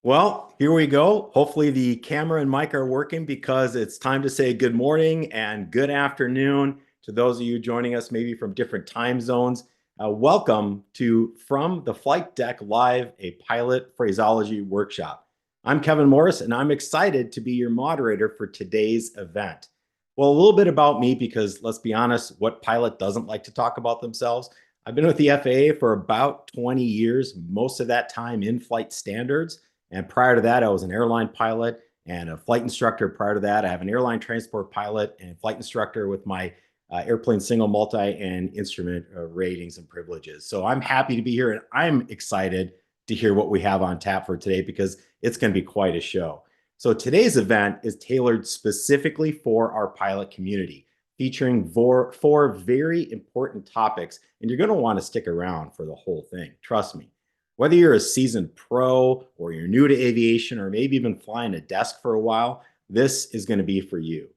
Well, here we go. Hopefully the camera and mic are working because it's time to say good morning and good afternoon to those of you joining us maybe from different time zones. Welcome to From the Flight Deck Live, a pilot phraseology workshop. I'm Kevin Morris, and I'm excited to be your moderator for today's event. Well, a little bit about me, because let's be honest, what pilot doesn't like to talk about themselves? I've been with the FAA for about 20 years, most of that time in flight standards. And prior to that, I was an airline pilot and a flight instructor. Prior to that, I have an airline transport pilot and flight instructor with my airplane single, multi, and instrument ratings and privileges. So I'm happy to be here, and I'm excited to hear what we have on tap for today because it's going to be quite a show. So today's event is tailored specifically for our pilot community, featuring four very important topics, and you're going to want to stick around for the whole thing. Trust me. Whether you're a seasoned pro or you're new to aviation or maybe even flying a desk for a while, this is going to be for you.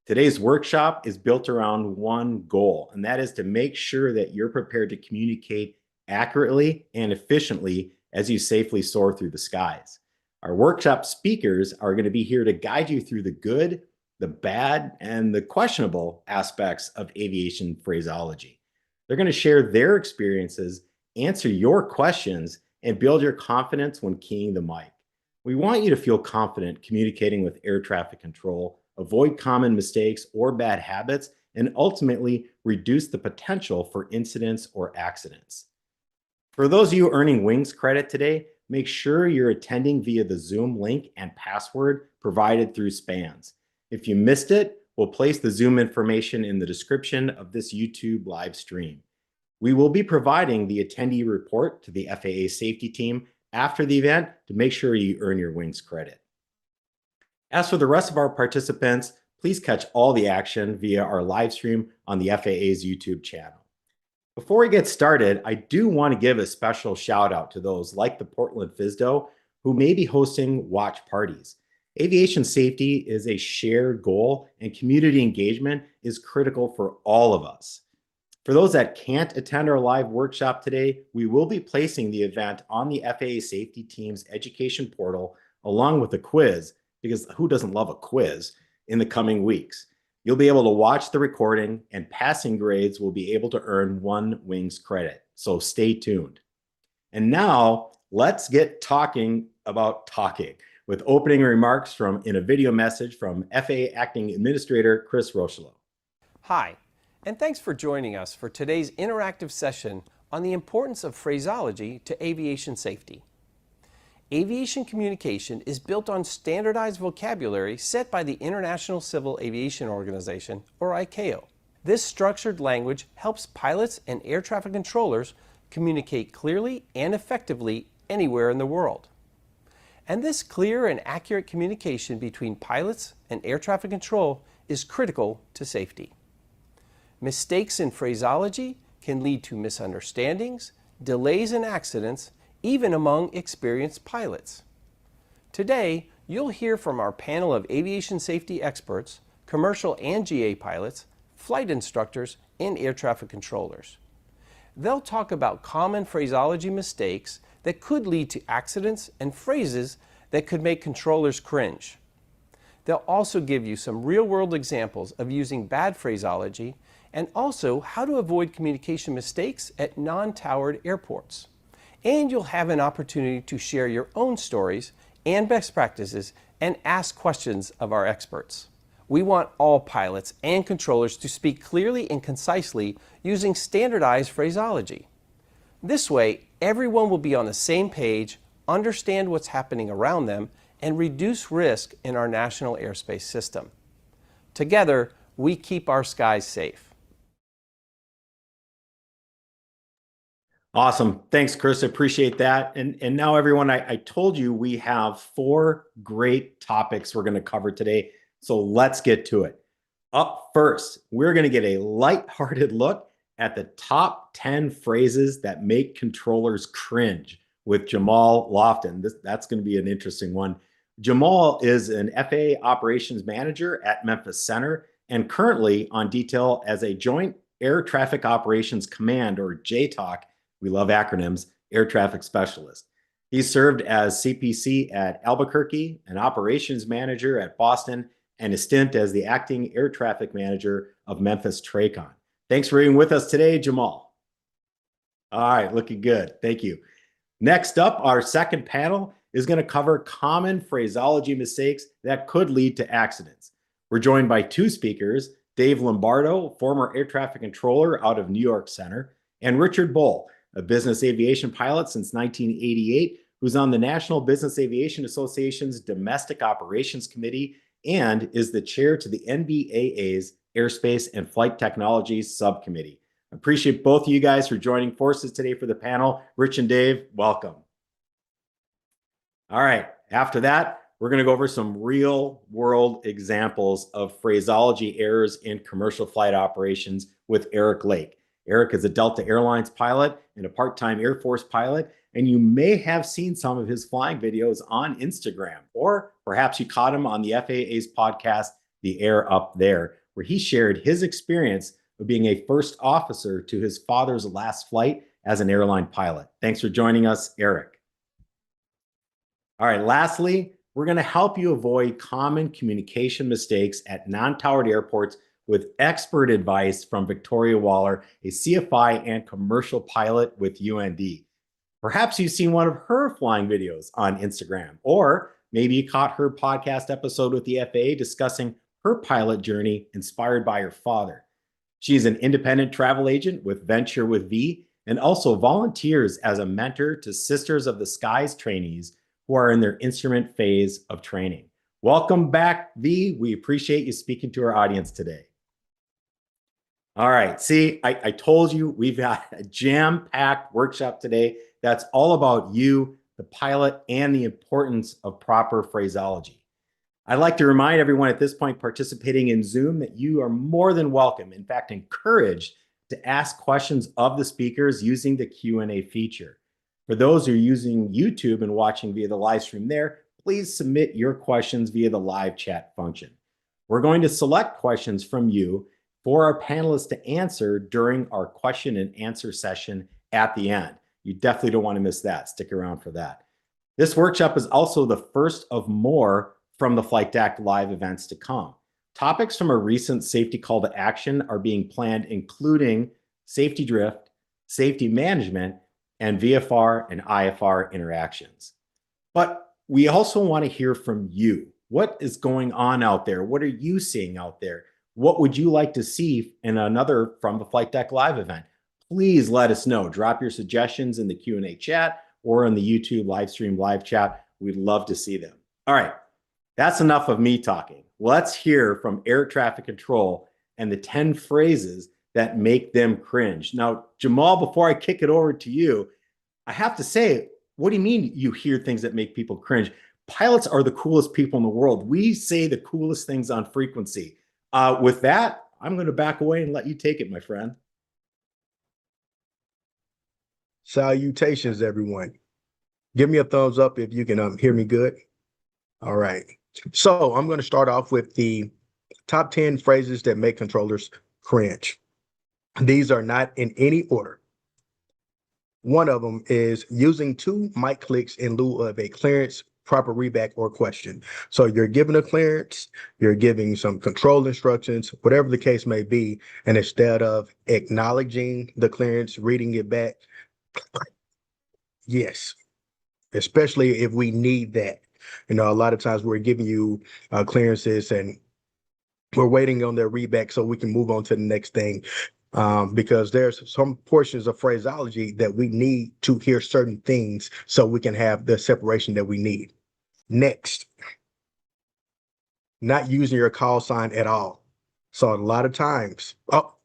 Today's workshop is built around one goal, and that is to make sure that you're prepared to communicate accurately and efficiently as you safely soar through the skies. Our workshop speakers are going to be here to guide you through the good, the bad, and the questionable aspects of aviation phraseology. They're going to share their experiences, answer your questions, and build your confidence when keying the mic. We want you to feel confident communicating with air traffic control, avoid common mistakes or bad habits, and ultimately reduce the potential for incidents or accidents. For those of you earning wings credit today, make sure you're attending via the Zoom link and password provided through SPANS. If you missed it, we'll place the Zoom information in the description of this YouTube live stream. We will be providing the attendee report to the FAA safety team after the event to make sure you earn your wings credit. As for the rest of our participants, please catch all the action via our live stream on the FAA's YouTube channel. Before we get started, I do want to give a special shout out to those like the Portland FSDO who may be hosting watch parties. Aviation safety is a shared goal, and community engagement is critical for all of us. For those that can't attend our live workshop today, we will be placing the event on the FAA safety team's education portal along with a quiz, because who doesn't love a quiz, in the coming weeks. You'll be able to watch the recording, and passing grades will be able to earn 1 wings credit. So stay tuned. And now let's get talking about talking with opening remarks in a video message from FAA Acting Administrator Chris Rocheleau. Hi. And thanks for joining us for today's interactive session on the importance of phraseology to aviation safety. Aviation communication is built on standardized vocabulary set by the International Civil Aviation Organization, or ICAO. This structured language helps pilots and air traffic controllers communicate clearly and effectively anywhere in the world. And this clear and accurate communication between pilots and air traffic control is critical to safety. Mistakes in phraseology can lead to misunderstandings, delays, and accidents, even among experienced pilots. Today, you'll hear from our panel of aviation safety experts, commercial and GA pilots, flight instructors, and air traffic controllers. They'll talk about common phraseology mistakes that could lead to accidents and phrases that could make controllers cringe. They'll also give you some real-world examples of using bad phraseology, and also how to avoid communication mistakes at non-towered airports. And you'll have an opportunity to share your own stories and best practices and ask questions of our experts. We want all pilots and controllers to speak clearly and concisely using standardized phraseology. This way, everyone will be on the same page, understand what's happening around them, and reduce risk in our national airspace system. Together, we keep our skies safe. Awesome. Thanks, Chris. I appreciate that. And now, everyone, I told you we have 4 great topics we're going to cover today. So let's get to it. Up first, we're going to get a lighthearted look at the top 10 phrases that make controllers cringe with Jamal Lofton. That's going to be an interesting one. Jamal is an FAA operations manager at Memphis Center and currently on detail as a Joint Air Traffic Operations Command, or JTOC, we love acronyms, air traffic specialist. He served as CPC at Albuquerque, an operations manager at Boston, and a stint as the acting air traffic manager of Memphis Tracon. Thanks for being with us today, Jamal. All right, looking good. Thank you. Next up, our second panel is going to cover common phraseology mistakes that could lead to accidents. We're joined by two speakers, Dave Lombardo, former air traffic controller out of New York Center, and Richard Bull, a business aviation pilot since 1988, who's on the National Business Aviation Association's Domestic Operations Committee and is the chair to the NBAA's Airspace and Flight Technologies Subcommittee. I appreciate both of you guys for joining forces today for the panel. Rich and Dave, welcome. All right, after that, we're going to go over some real world examples of phraseology errors in commercial flight operations with Eric Lake. Eric is a Delta Airlines pilot and a part-time Air Force pilot, and you may have seen some of his flying videos on Instagram, or perhaps you caught him on the FAA's podcast, The Air Up There, where he shared his experience of being a first officer to his father's last flight as an airline pilot. Thanks for joining us, Eric. All right, lastly, we're going to help you avoid common communication mistakes at non-towered airports with expert advice from Victoria Waller, a CFI and commercial pilot with UND. Perhaps you've seen one of her flying videos on Instagram, or maybe you caught her podcast episode with the FAA discussing her pilot journey inspired by her father. She's an independent travel agent with Venture with V and also volunteers as a mentor to Sisters of the Skies trainees who are in their instrument phase of training. Welcome back, V. We appreciate you speaking to our audience today. All right, see, I told you we've got a jam-packed workshop today that's all about you, the pilot, and the importance of proper phraseology. I'd like to remind everyone at this point participating in Zoom that you are more than welcome, in fact, encouraged to ask questions of the speakers using the Q&A feature. For those who are using YouTube and watching via the live stream there, please submit your questions via the live chat function. We're going to select questions from you for our panelists to answer during our question and answer session at the end. You definitely don't want to miss that. Stick around for that. This workshop is also the first of more from the Flight Deck live events to come. Topics from a recent safety call to action are being planned, including safety drift, safety management, and VFR and IFR interactions. But we also want to hear from you. What is going on out there? What are you seeing out there? What would you like to see in another From the Flight Deck live event? Please let us know. Drop your suggestions in the Q&A chat or in the YouTube live stream live chat. We'd love to see them. All right, that's enough of me talking. Let's hear from air traffic control and the 10 phrases that make them cringe. Now, Jamal, before I kick it over to you, I have to say, what do you mean you hear things that make people cringe? Pilots are the coolest people in the world. We say the coolest things on frequency. With that, I'm going to back away and let you take it, my friend. Salutations, everyone. Give me a thumbs up if you can hear me good. All right. So I'm going to start off with the top 10 phrases that make controllers cringe. These are not in any order. One of them is using 2 mic clicks in lieu of a clearance, proper reback, or question. So you're giving a clearance, you're giving some control instructions, whatever the case may be, and instead of acknowledging the clearance, reading it back, yes, especially if we need that. You know, a lot of times we're giving you clearances and we're waiting on their readback so we can move on to the next thing. Because there's some portions of phraseology that we need to hear certain things so we can have the separation that we need. Next, not using your call sign at all. So a lot of times,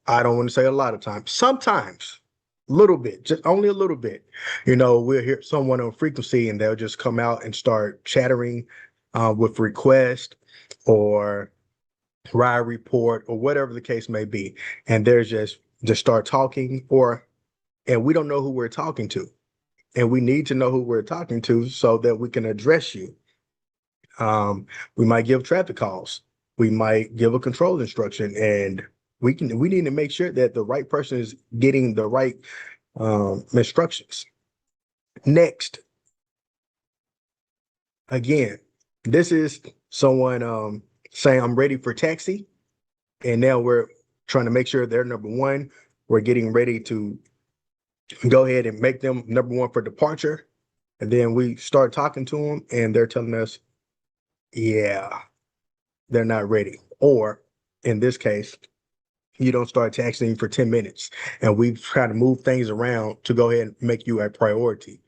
I don't want to say a lot of times, sometimes, a little bit, just only a little bit. You know, we'll hear someone on frequency and they'll just come out and start chattering with request or ride report or whatever the case may be, and there's just start talking, and we don't know who we're talking to, and we need to know who we're talking to so that we can address you. We might give traffic calls, we might give a control instruction, and we need to make sure that the right person is getting the right instructions. Next, Again, this is someone saying I'm ready for taxi, and now we're trying to make sure they're number one. We're getting ready to go ahead and make them number one for departure. And then we start talking to them and they're telling us, yeah, they're not ready. Or in this case, you don't start taxiing for 10 minutes. And we try to move things around to go ahead and make you a priority.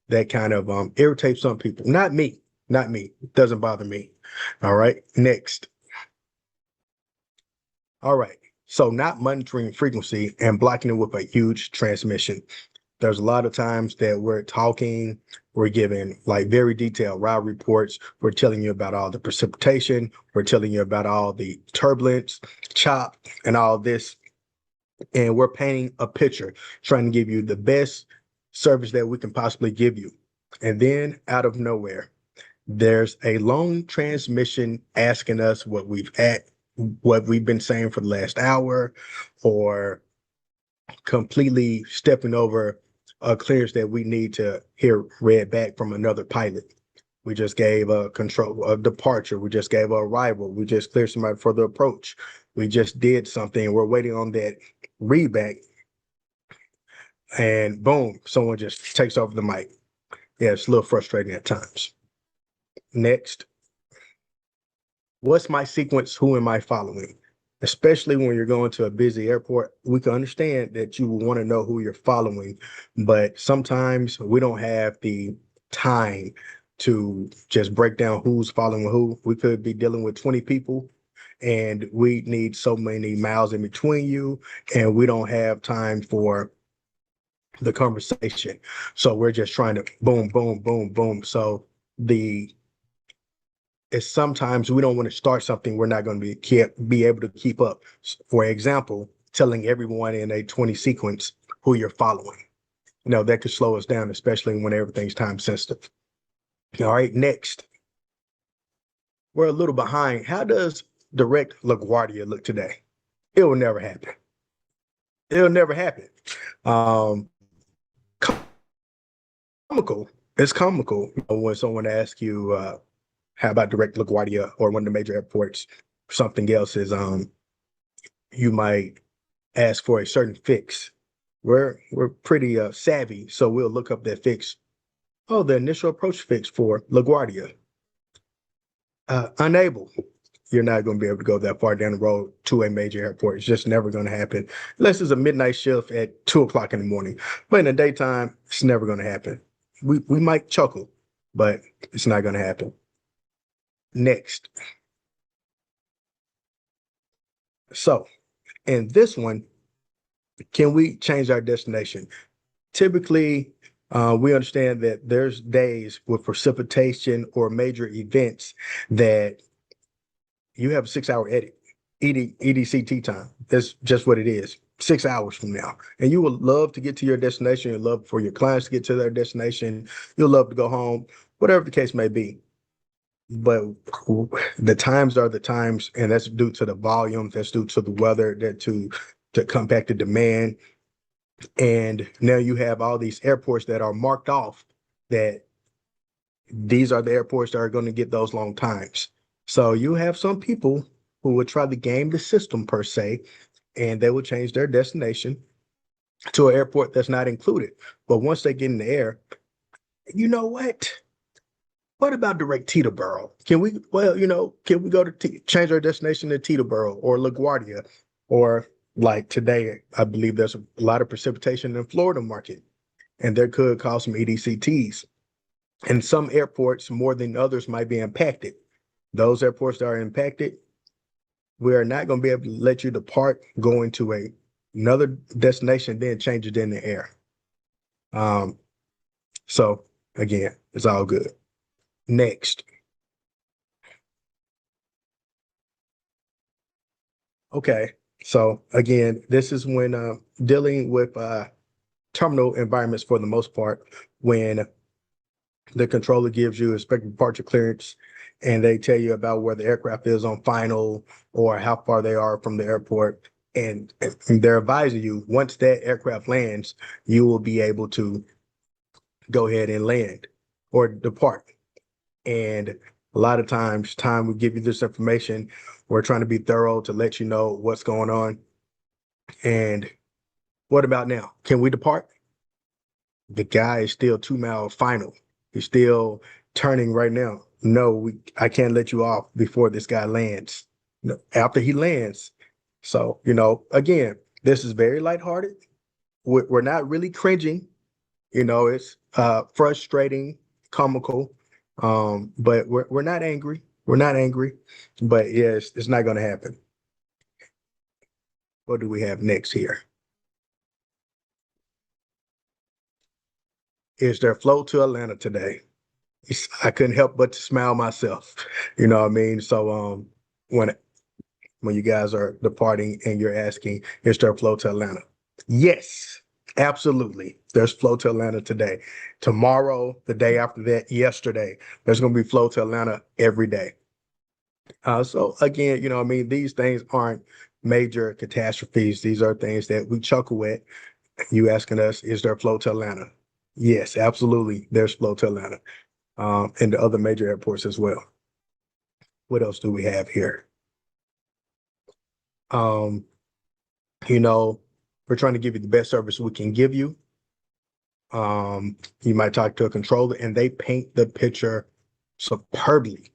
That kind of irritates some people. Not me. Not me. It doesn't bother me. All right. Next. All right. So not monitoring frequency and blocking it with a huge transmission. There's a lot of times that we're talking, we're giving like very detailed route reports. We're telling you about all the precipitation. We're telling you about all the turbulence, chop, and all this. And we're painting a picture, trying to give you the best service that we can possibly give you. And then out of nowhere, there's a long transmission asking us what we've been saying for the last hour, or completely stepping over a clearance that we need to hear read back from another pilot. We just gave a control of departure. We just gave a arrival. We just cleared somebody for the approach. We just did something. We're waiting on that read back, and boom, someone just takes over the mic. Yeah, it's a little frustrating at times. Next. What's my sequence? Who am I following? Especially when you're going to a busy airport, we can understand that you will want to know who you're following, but sometimes we don't have the time to just break down who's following who. We could be dealing with 20 people and we need so many miles in between you, and we don't have time for the conversation. So we're just trying to boom, boom, boom, boom. So the is sometimes we don't want to start something we're not going to be able to keep up. For example, telling everyone in a 20 sequence who you're following. That could slow us down, especially when everything's time sensitive. All right, next. We're a little behind. How does direct LaGuardia look today? It will never happen. It'll never happen. Comical. It's comical when someone asks you, how about direct LaGuardia or one of the major airports? Something else is you might ask for a certain fix. We're pretty savvy, so we'll look up that fix. Oh, the initial approach fix for LaGuardia. Unable. You're not going to be able to go that far down the road to a major airport. It's just never going to happen unless it's a midnight shift at 2 o'clock in the morning. But in the daytime, it's never going to happen. We might chuckle, but it's not going to happen. Next. So in this one, can we change our destination? Typically, we understand that there's days with precipitation or major events that you have a 6-hour EDCT time. That's just what it is. 6 hours from now. And you would love to get to your destination. You'd love for your clients to get to their destination. You'll love to go home, whatever the case may be. But the times are the times, and that's due to the volume, that's due to the weather, that to compact the demand. And now you have all these airports that are marked off that these are the airports that are going to get those long times. So you have some people who would try to game the system per se, and they will change their destination to an airport that's not included. But once they get in the air, you know what? What about direct Teterboro? Can we go to change our destination to Teterboro or LaGuardia? Or like today, I believe there's a lot of precipitation in the Florida market, and there could cause some EDCTs. And some airports more than others might be impacted. Those airports that are impacted, we are not going to be able to let you depart going to another destination, then change it in the air. So again, it's all good. Next. Okay. So again, this is when dealing with terminal environments for the most part, when the controller gives you expected departure clearance and they tell you about where the aircraft is on final or how far they are from the airport. And they're advising you once that aircraft lands, you will be able to go ahead and land or depart. And a lot of times, time we give you this information, we're trying to be thorough to let you know what's going on. And what about now? Can we depart? The guy is still 2 mile final. He's still turning right now. No, I can't let you off before this guy lands. No, after he lands. So, again, this is very lighthearted. We're not really cringing. It's frustrating, comical, but we're not angry. We're not angry, but yes, it's not going to happen. What do we have next here? Is there flow to Atlanta today? I couldn't help but to smile myself. You know what I mean? So when when you guys are departing and you're asking, is there flow to Atlanta? Yes, absolutely. There's flow to Atlanta today. Tomorrow, the day after that, yesterday, there's going to be flow to Atlanta every day. So again, what I mean, these things aren't major catastrophes. These are things that we chuckle at. You asking us, is there flow to Atlanta? Yes, absolutely. There's flow to Atlanta, and the other major airports as well. What else do we have here? Um, we're trying to give you the best service we can give you. You might talk to a controller and they paint the picture superbly.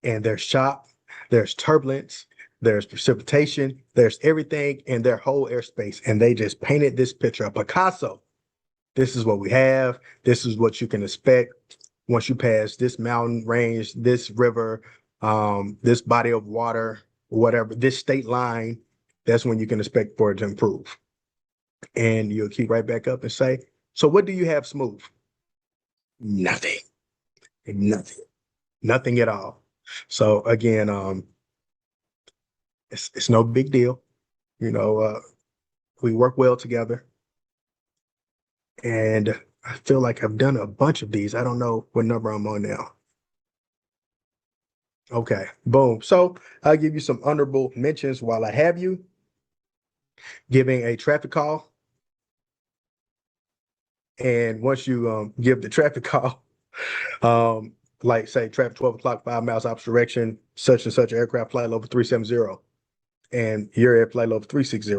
And there's shock, there's turbulence, there's precipitation, there's everything in their whole airspace. And they just painted this picture, a Picasso. This is what we have. This is what you can expect once you pass this mountain range, this river, this body of water, whatever, this state line. That's when you can expect for it to improve. And you'll keep right back up and say, so what do you have smooth? Nothing. Nothing at all. So again, it's no big deal. We work well together. And I feel like I've done a bunch of these. I don't know what number I'm on now. Okay, boom. So I'll give you some honorable mentions while I have you. Giving a traffic call. And once you give the traffic call, like say traffic 12 o'clock, 5 miles opposite direction, such and such aircraft flight level 370, and you're at flight level 360.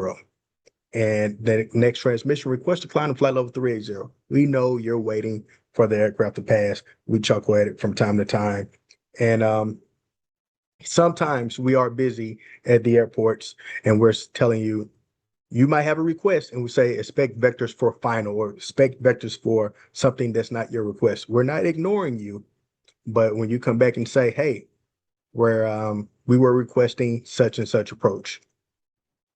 And the next transmission request to climb to flight level 380. We know you're waiting for the aircraft to pass. We chuckle at it from time to time. And sometimes we are busy at the airports and we're telling you, you might have a request and we say expect vectors for final or expect vectors for something that's not your request. We're not ignoring you, but when you come back and say, hey, we were requesting such and such approach,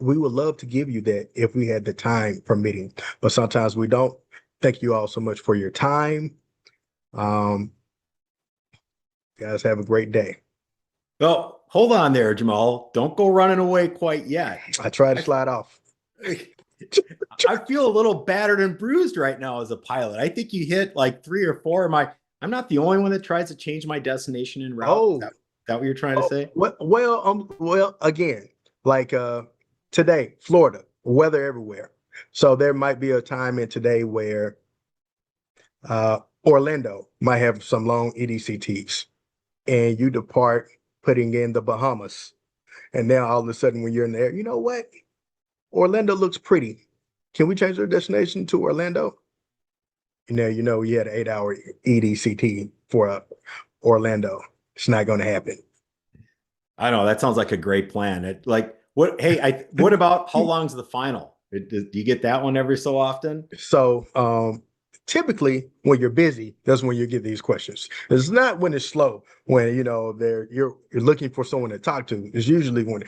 we would love to give you that if we had the time permitting, but sometimes we don't. Thank you all so much for your time. Guys, have a great day. Well, hold on there, Jamal. Don't go running away quite yet. I try to slide off. I feel a little battered and bruised right now as a pilot. I think you hit like 3 or 4 of my. I'm not the only one that tries to change my destination and route. Oh, Is that what you're trying to say? Well, again, like today, Florida, weather everywhere. So there might be a time in today where Orlando might have some long EDCTs, and you depart putting in the Bahamas, and now all of a sudden when you're in there, you know what? Orlando looks pretty. Can we change our destination to Orlando? You had an 8-hour EDCT for Orlando. It's not going to happen. I know that sounds like a great plan. What about how long's the final? Do you get that one every so often? So typically when you're busy, that's when you get these questions. It's not when it's slow, when you're looking for someone to talk to. It's usually when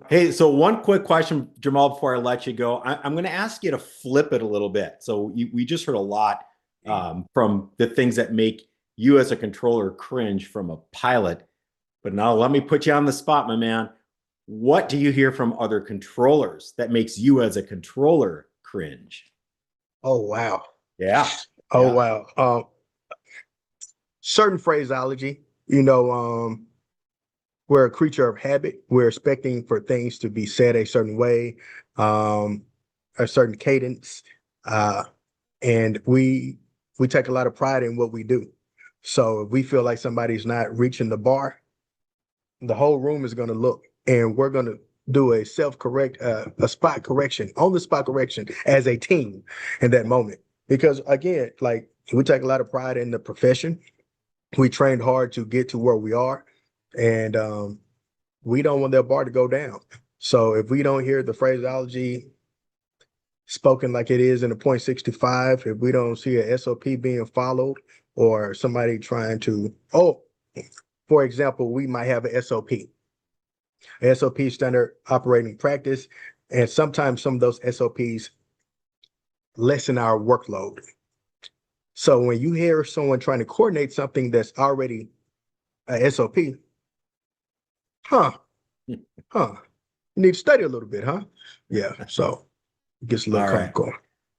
Hey, so one quick question, Jamal, before I let you go. I'm going to ask you to flip it a little bit. So we just heard a lot from the things that make you as a controller cringe from a pilot. But now let me put you on the spot, my man. What do you hear from other controllers that makes you as a controller cringe? Oh, wow. Yeah. Oh, wow. Certain phraseology, we're a creature of habit. We're expecting for things to be said a certain way, a certain cadence. And we take a lot of pride in what we do. So if we feel like somebody's not reaching the bar, the whole room is going to look, and we're going to do a self-correct, a spot correction, on the spot correction as a team in that moment. Because again, like, we take a lot of pride in the profession. We trained hard to get to where we are, and we don't want that bar to go down. So if we don't hear the phraseology spoken like it is in the .65, if we don't see a SOP being followed, or somebody trying to, for example, we might have a SOP, standard operating practice, and sometimes some of those SOPs lessen our workload. So when you hear someone trying to coordinate something that's already a SOP, you need to study a little bit, huh? Yeah, so it gets a little All right. comical.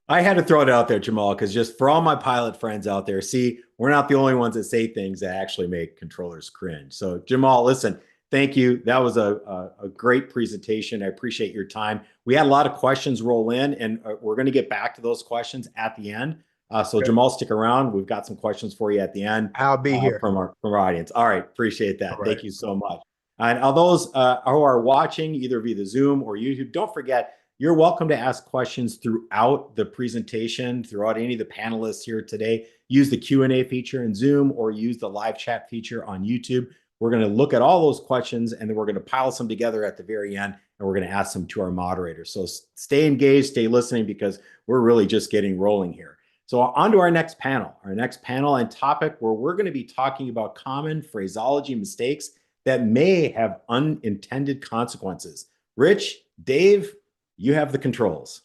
I had to throw it out there, Jamal, because just for all my pilot friends out there, see, we're not the only ones that say things that actually make controllers cringe. So, Jamal, listen, thank you. That was a great presentation. I appreciate your time. We had a lot of questions roll in, and we're going to get back to those questions at the end. So, Jamal, stick around. We've got some questions for you at the end. I'll be here. From our audience. All right. Appreciate that. All right. Thank you so much. And all those who are watching either via the Zoom or YouTube, don't forget, you're welcome to ask questions throughout the presentation, throughout any of the panelists here today. Use the Q&A feature in Zoom or use the live chat feature on YouTube. We're going to look at all those questions, and then we're going to pile some together at the very end, and we're going to ask them to our moderators. So stay engaged, stay listening, because we're really just getting rolling here. So on to our next panel. Our next panel and topic, where we're going to be talking about common phraseology mistakes that may have unintended consequences. Rich, Dave, you have the controls.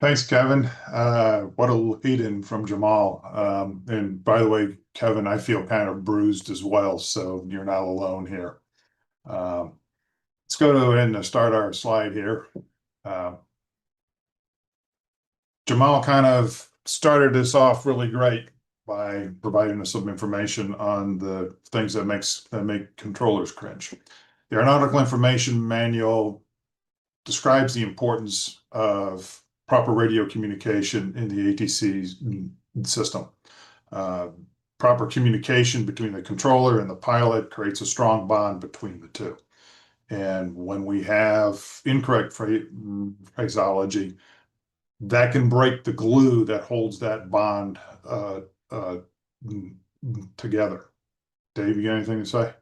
Thanks, Kevin. What a lead-in from Jamal. And by the way, Kevin, I feel kind of bruised as well, so you're not alone here. Let's go ahead and start our slide here. Jamal kind of started this off really great by providing us some information on the things that make controllers cringe. The Aeronautical Information Manual describes the importance of proper radio communication in the ATC system. Proper communication between the controller and the pilot creates a strong bond between the two. And when we have incorrect phraseology, that can break the glue that holds that bond together. Dave, you got anything to say? I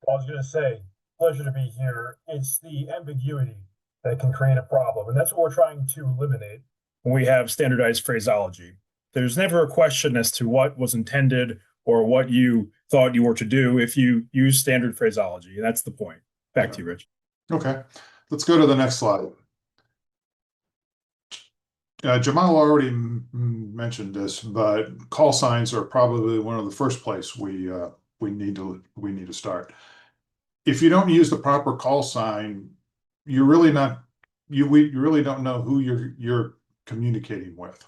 was going to say, pleasure to be here. It's the ambiguity that can create a problem, and that's what we're trying to eliminate when we have standardized phraseology. There's never a question as to what was intended or what you thought you were to do if you use standard phraseology. That's the point. Back to you, Rich. Okay, let's go to the next slide. Jamal already mentioned this, but call signs are probably one of the first place we need to start. If you don't use the proper call sign, we really don't know who you're communicating with.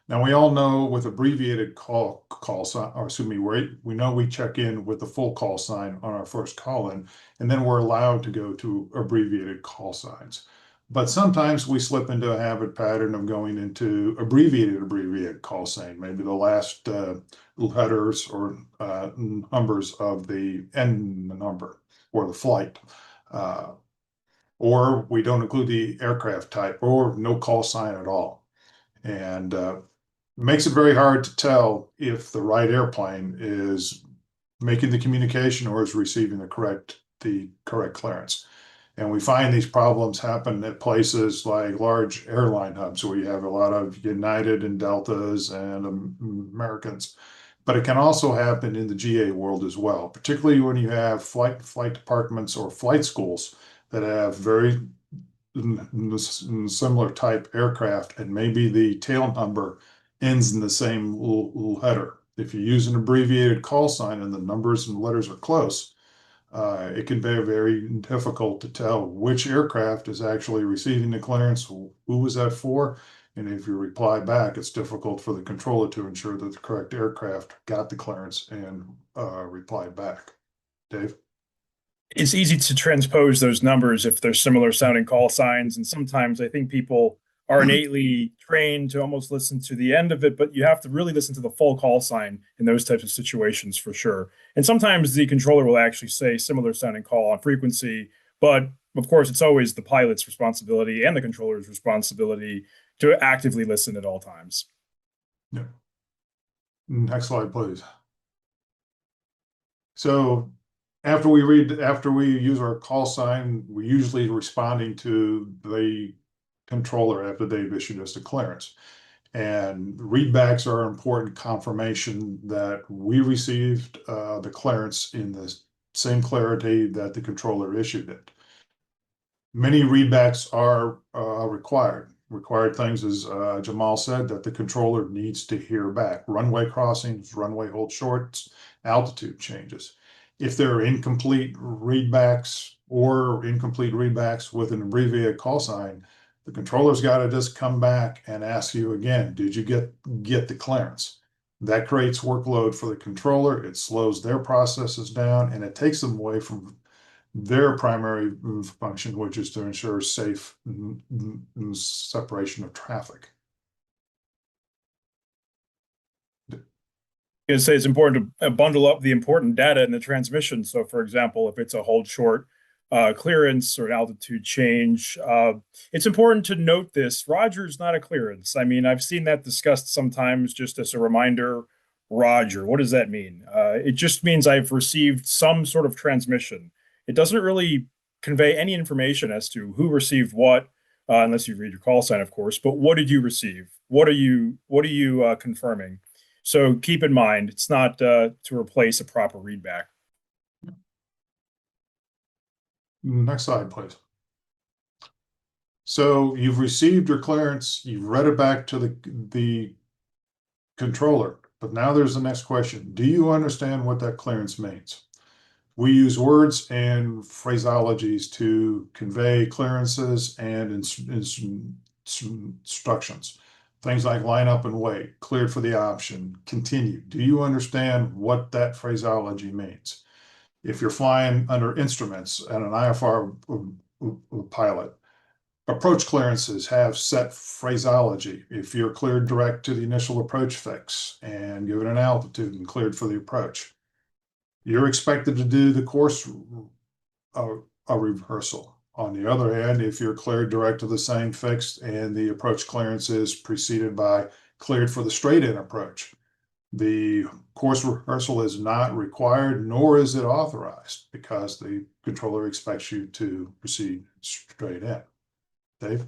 Now, we all know with abbreviated call sign, or excuse me, we know we check in with the full call sign on our first call in, and then we're allowed to go to abbreviated call signs. But sometimes we slip into a habit pattern of going into abbreviated call sign, maybe the last letters or numbers of the end number or the flight. Or we don't include the aircraft type or no call sign at all. And makes it very hard to tell if the right airplane is making the communication or is receiving the correct clearance. And we find these problems happen at places like large airline hubs where you have a lot of United and Deltas and Americans. But it can also happen in the GA world as well, particularly when you have flight departments or flight schools that have very similar type aircraft, and maybe the tail number ends in the same letter. If you use an abbreviated call sign and the numbers and letters are close, it can be very difficult to tell which aircraft is actually receiving the clearance, who was that for, and if you reply back, it's difficult for the controller to ensure that the correct aircraft got the clearance and replied back. Dave? It's easy to transpose those numbers if they're similar sounding call signs, and sometimes I think people are innately trained to almost listen to the end of it, but you have to really listen to the full call sign in those types of situations for sure. And sometimes the controller will actually say similar sounding call on frequency, but of course, it's always the pilot's responsibility and the controller's responsibility to actively listen at all times. Yeah. Next slide, please. So after we use our call sign, we're usually responding to the controller after they've issued us a clearance. And readbacks are important confirmation that we received the clearance in the same clarity that the controller issued it. Many readbacks are required. Required things, as Jamal said, that the controller needs to hear back. Runway crossings, runway hold shorts, altitude changes. If there are incomplete readbacks with an abbreviated call sign, the controller's got to just come back and ask you again, did you get the clearance? That creates workload for the controller. It slows their processes down, and it takes them away from their primary function, which is to ensure safe separation of traffic. I say it's important to bundle up the important data in the transmission. So, for example, if it's a hold short clearance or an altitude change, it's important to note this. Roger is not a clearance. I mean, I've seen that discussed sometimes just as a reminder. Roger, what does that mean? It just means I've received some sort of transmission. It doesn't really convey any information as to who received what, unless you read your call sign, of course. But what did you receive? What are you confirming? So keep in mind, it's not to replace a proper readback. Next slide, please. So you've received your clearance, you've read it back to the controller, but now there's the next question. Do you understand what that clearance means? We use words and phraseologies to convey clearances and instructions. Things like line up and wait, cleared for the option, continue. Do you understand what that phraseology means? If you're flying under instruments and an IFR pilot, approach clearances have set phraseology. If you're cleared direct to the initial approach fix and given an altitude and cleared for the approach, you're expected to do the course a reversal. On the other hand, if you're cleared direct to the same fix and the approach clearance is preceded by cleared for the straight-in approach, the course reversal is not required, nor is it authorized, because the controller expects you to proceed straight in. Dave?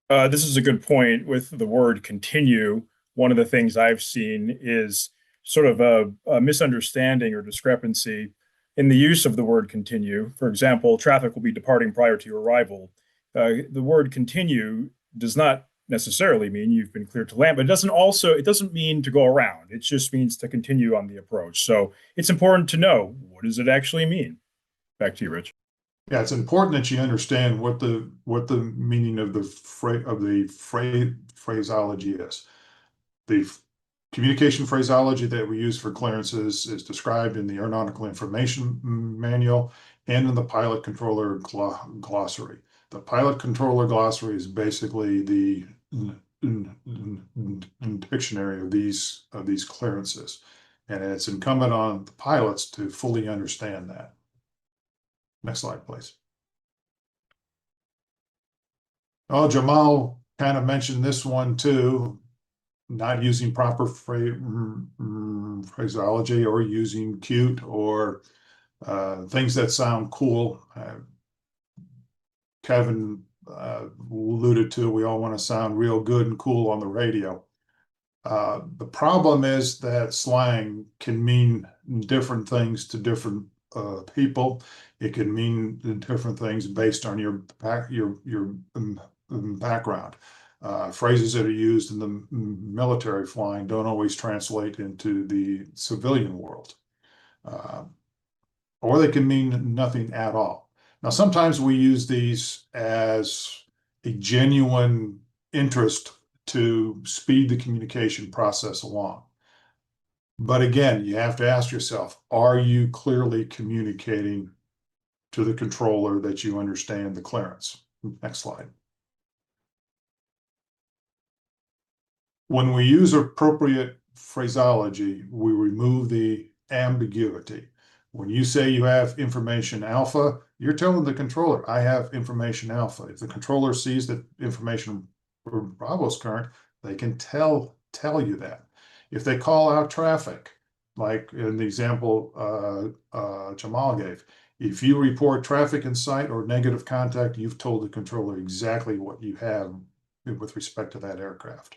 This is a good point with the word continue. One of the things I've seen is sort of a misunderstanding or discrepancy in the use of the word continue. For example, traffic will be departing prior to your arrival. The word continue does not necessarily mean you've been cleared to land, but it doesn't mean to go around. It just means to continue on the approach. So it's important to know, what does it actually mean? Back to you, Rich. Yeah, it's important that you understand what the meaning of the phraseology is. The communication phraseology that we use for clearances is described in the Aeronautical Information Manual and in the Pilot Controller Glossary. The Pilot Controller Glossary is basically the dictionary of these clearances, and it's incumbent on the pilots to fully understand that. Next slide, please. Oh, Jamal kind of mentioned this one too. Not using proper phraseology or using cute or things that sound cool. Kevin alluded to, we all want to sound real good and cool on the radio. The problem is that slang can mean different things to different people. It can mean different things based on your background. Phrases that are used in the military flying don't always translate into the civilian world, or they can mean nothing at all. Now, sometimes we use these as a genuine interest to speed the communication process along. But again, you have to ask yourself, are you clearly communicating to the controller that you understand the clearance? Next slide. When we use appropriate phraseology, we remove the ambiguity. When you say you have information alpha, you're telling the controller, I have information alpha. If the controller sees that information Bravo is current, they can tell you that. If they call out traffic, like in the example Jamal gave, if you report traffic in sight or negative contact, you've told the controller exactly what you have with respect to that aircraft.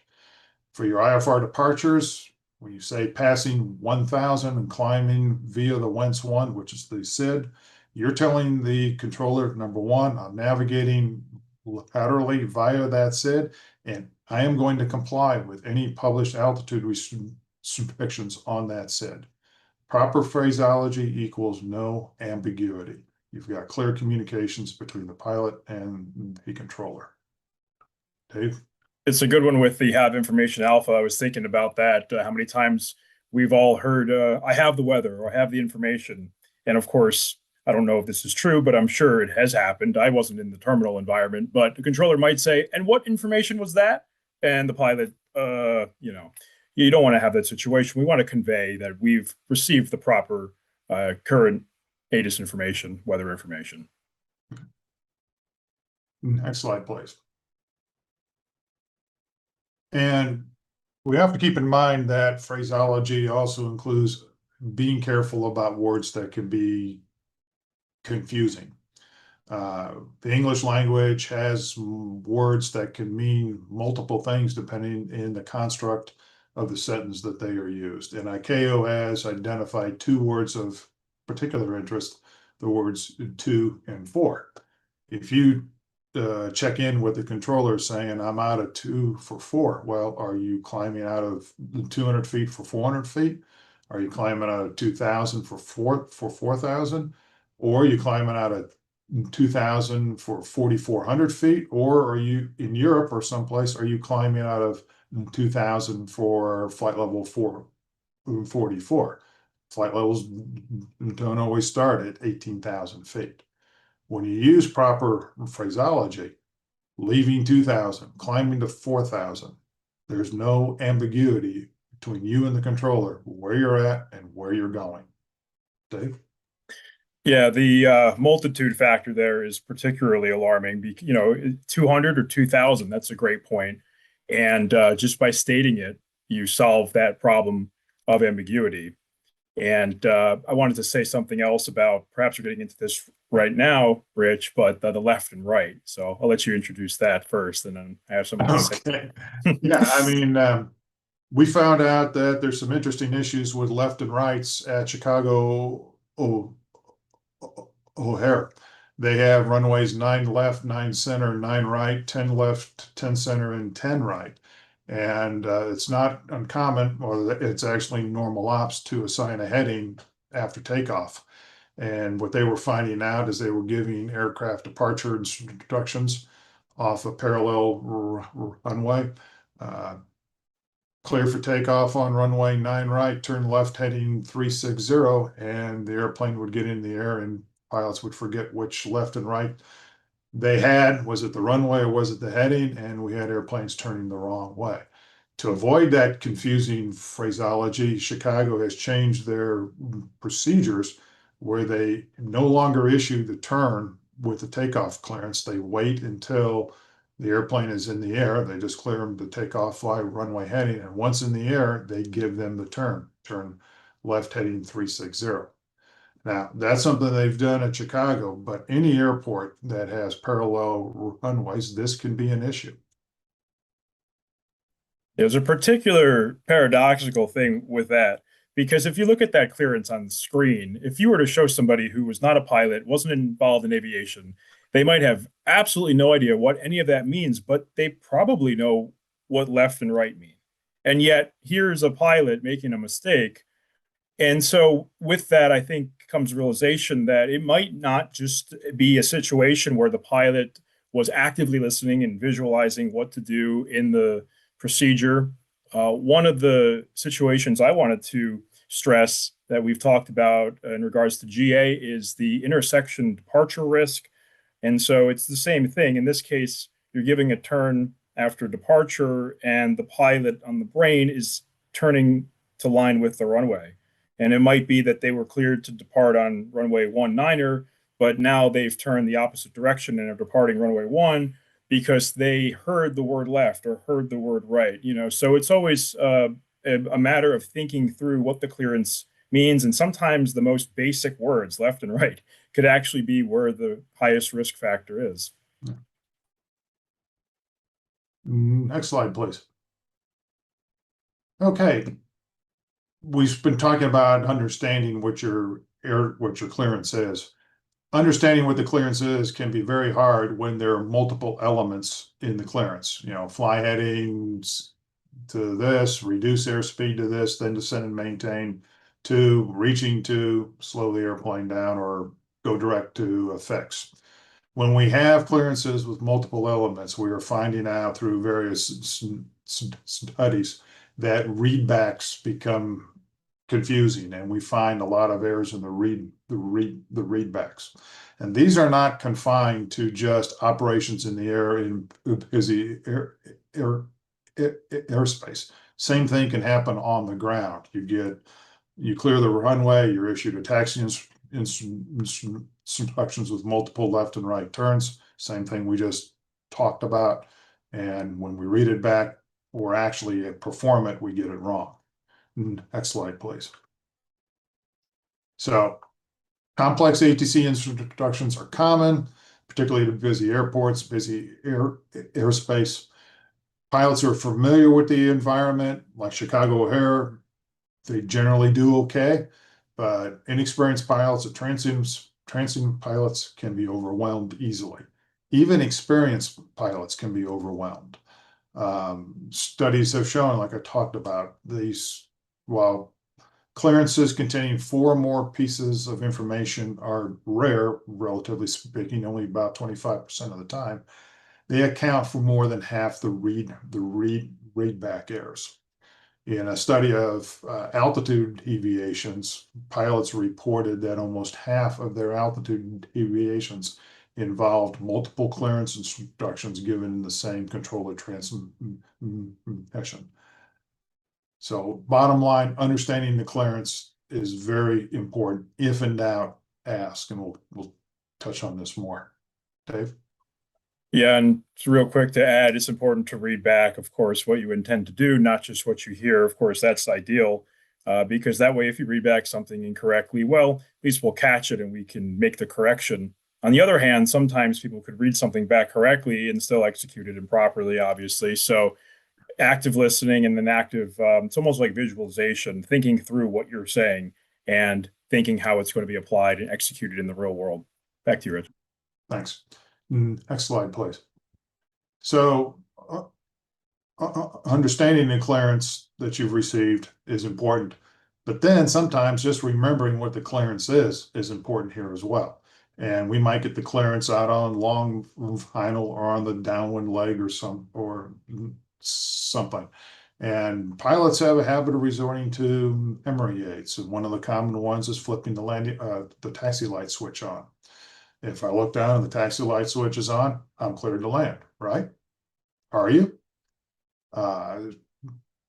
For your IFR departures, when you say passing 1,000 and climbing via the Wentz 1, which is the SID, you're telling the controller, number one, I'm navigating laterally via that SID, and I am going to comply with any published altitude restrictions on that SID. Proper phraseology equals no ambiguity. You've got clear communications between the pilot and the controller. Dave? It's a good one with the have information alpha. I was thinking about that, how many times we've all heard, I have the weather or I have the information. And of course, I don't know if this is true, but I'm sure it has happened. I wasn't in the terminal environment, but the controller might say, and what information was that? And the pilot, you don't want to have that situation. We want to convey that we've received the proper current ATIS information, weather information. Next slide, please. And we have to keep in mind that phraseology also includes being careful about words that can be confusing. The English language has words that can mean multiple things depending in the construct of the sentence that they are used. And ICAO has identified two words of particular interest, the words to and for. If you check in with the controller saying, I'm out of 2 for 4. Well, are you climbing out of 200 feet for 400 feet? Are you climbing out of 2,000 for 4,000? Or are you climbing out of 2,000 for 4,400 feet? Or are you in Europe or someplace, are you climbing out of 2,000 for flight level 444? Flight levels don't always start at 18,000 feet. When you use proper phraseology, leaving 2,000, climbing to 4,000, there's no ambiguity between you and the controller, where you're at and where you're going. Dave? Yeah, the multitude factor there is particularly alarming. 200 or 2,000, that's a great point. And just by stating it, you solve that problem of ambiguity. And I wanted to say something else about, perhaps we're getting into this right now, Rich, but the left and right. So I'll let you introduce that first, and then I have something to say. Okay. Yeah, I mean, we found out that there's some interesting issues with left and rights at Chicago O'Hare. They have runways 9 left, 9 center, 9 right, 10 left, 10 center, and 10 right. And it's not uncommon, or it's actually normal ops to assign a heading after takeoff. And what they were finding out is they were giving aircraft departure instructions off a parallel runway. Clear for takeoff on runway 9 right, turn left heading 360, and the airplane would get in the air and pilots would forget which left and right they had. Was it the runway or was it the heading? And we had airplanes turning the wrong way. To avoid that confusing phraseology, Chicago has changed their procedures where they no longer issue the turn with the takeoff clearance. They wait until the airplane is in the air. They just clear them to take off, fly runway heading. And once in the air, they give them the turn left heading 360. Now, that's something they've done at Chicago, but any airport that has parallel runways, this can be an issue. There's a particular paradoxical thing with that, because if you look at that clearance on the screen, if you were to show somebody who was not a pilot, wasn't involved in aviation, they might have absolutely no idea what any of that means, but they probably know what left and right mean. And yet, here's a pilot making a mistake. And so with that, I think comes realization that it might not just be a situation where the pilot was actively listening and visualizing what to do in the procedure. One of the situations I wanted to stress that we've talked about in regards to GA is the intersection departure risk. And so it's the same thing. In this case, you're giving a turn after departure, and the pilot on the brain is turning to line with the runway. And it might be that they were cleared to depart on runway 19er, but now they've turned the opposite direction and are departing runway 1 because they heard the word left or heard the word right. So it's always a matter of thinking through what the clearance means. And sometimes the most basic words, left and right, could actually be where the highest risk factor is. Next slide, please. Okay. We've been talking about understanding what your clearance is. Understanding what the clearance is can be very hard when there are multiple elements in the clearance. Fly headings to this, reduce airspeed to this, then descend and maintain to reaching to slow the airplane down or go direct to effects. When we have clearances with multiple elements, we are finding out through various studies that readbacks become confusing, and we find a lot of errors in the readbacks. And these are not confined to just operations in the air in busy airspace. Same thing can happen on the ground. You clear the runway, you're issued a taxi instructions with multiple left and right turns. Same thing we just talked about. And when we read it back or actually perform it, we get it wrong. Next slide, please. So complex ATC instructions are common, particularly to busy airports, busy airspace. Pilots who are familiar with the environment, like Chicago O'Hare, they generally do okay, but inexperienced pilots or transient pilots can be overwhelmed easily. Even experienced pilots can be overwhelmed. Studies have shown, like I talked about, while clearances containing 4 or more pieces of information are rare, relatively speaking, only about 25% of the time, they account for more than half the readback errors. In a study of altitude deviations, pilots reported that almost half of their altitude deviations involved multiple clearance instructions given in the same controller transmission. So bottom line, understanding the clearance is very important. If in doubt, ask, and we'll touch on this more. Dave? Yeah, and real quick to add, it's important to read back, of course, what you intend to do, not just what you hear. Of course, that's ideal, because that way, if you read back something incorrectly, well, at least we'll catch it and we can make the correction. On the other hand, sometimes people could read something back correctly and still execute it improperly, obviously. So active listening and then active, it's almost like visualization, thinking through what you're saying and thinking how it's going to be applied and executed in the real world. Back to you, Rich. Thanks. Next slide, please. So understanding the clearance that you've received is important, but then sometimes just remembering what the clearance is important here as well. And we might get the clearance out on long final or on the downwind leg or something. And pilots have a habit of resorting to memory aids. And one of the common ones is flipping the taxi light switch on. If I look down and the taxi light switch is on, I'm cleared to land, right? Are you?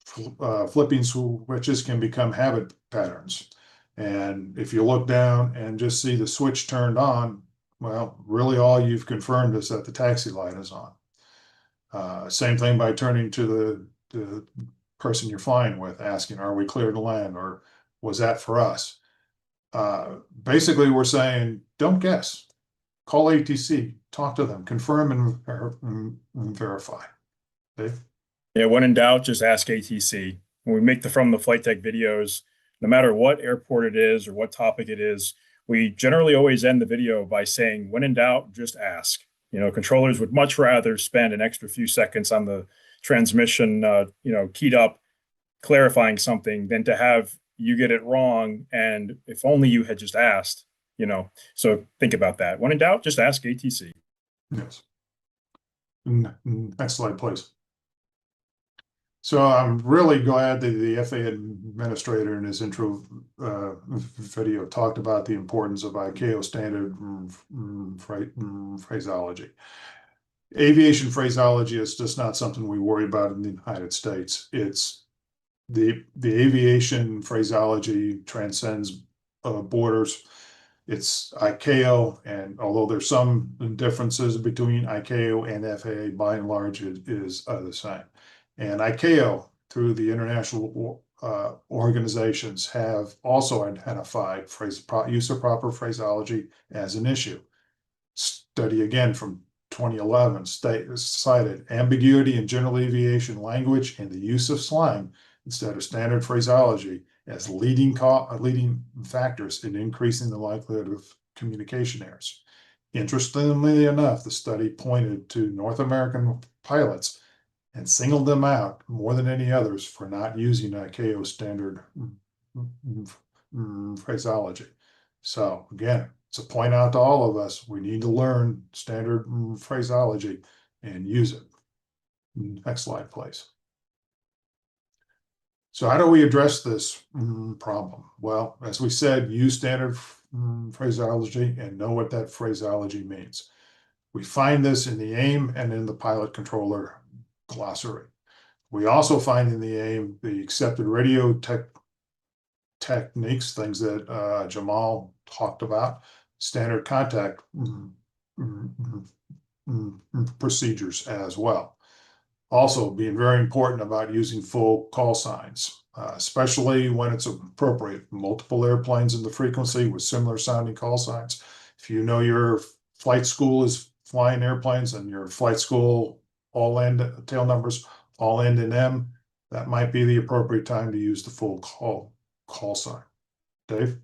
Flipping switches can become habit patterns. And if you look down and just see the switch turned on, well, really all you've confirmed is that the taxi light is on. Same thing by turning to the person you're flying with, asking, are we clear to land, or was that for us? Basically, we're saying, don't guess. Call ATC, talk to them, confirm and verify. Dave? Yeah, when in doubt, just ask ATC. When we make from the flight deck videos, no matter what airport it is or what topic it is, we generally always end the video by saying, when in doubt, just ask. Controllers would much rather spend an extra few seconds on the transmission, keyed up, clarifying something than to have you get it wrong. And if only you had just asked, so think about that. When in doubt, just ask ATC. Yes. Next slide, please. So I'm really glad that the FAA administrator in his intro video talked about the importance of ICAO standard phraseology. Aviation phraseology is just not something we worry about in the United States. It's the aviation phraseology transcends borders. It's ICAO, and although there's some differences between ICAO and FAA, by and large, it is the same. And ICAO, through the international organizations, have also identified use of proper phraseology as an issue. Study again from 2011 cited ambiguity in general aviation language and the use of slang instead of standard phraseology as leading factors in increasing the likelihood of communication errors. Interestingly enough, the study pointed to North American pilots and singled them out more than any others for not using ICAO standard phraseology. So again, to point out to all of us, we need to learn standard phraseology and use it. Next slide, please. So how do we address this problem? Well, as we said, use standard phraseology and know what that phraseology means. We find this in the AIM and in the pilot controller glossary. We also find in the AIM the accepted radio techniques, things that Jamal talked about, standard contact procedures as well. Also, being very important about using full call signs, especially when it's appropriate. Multiple airplanes in the frequency with similar sounding call signs. If you know your flight school is flying airplanes and your flight school all end tail numbers all end in M, that might be the appropriate time to use the full call sign. Dave?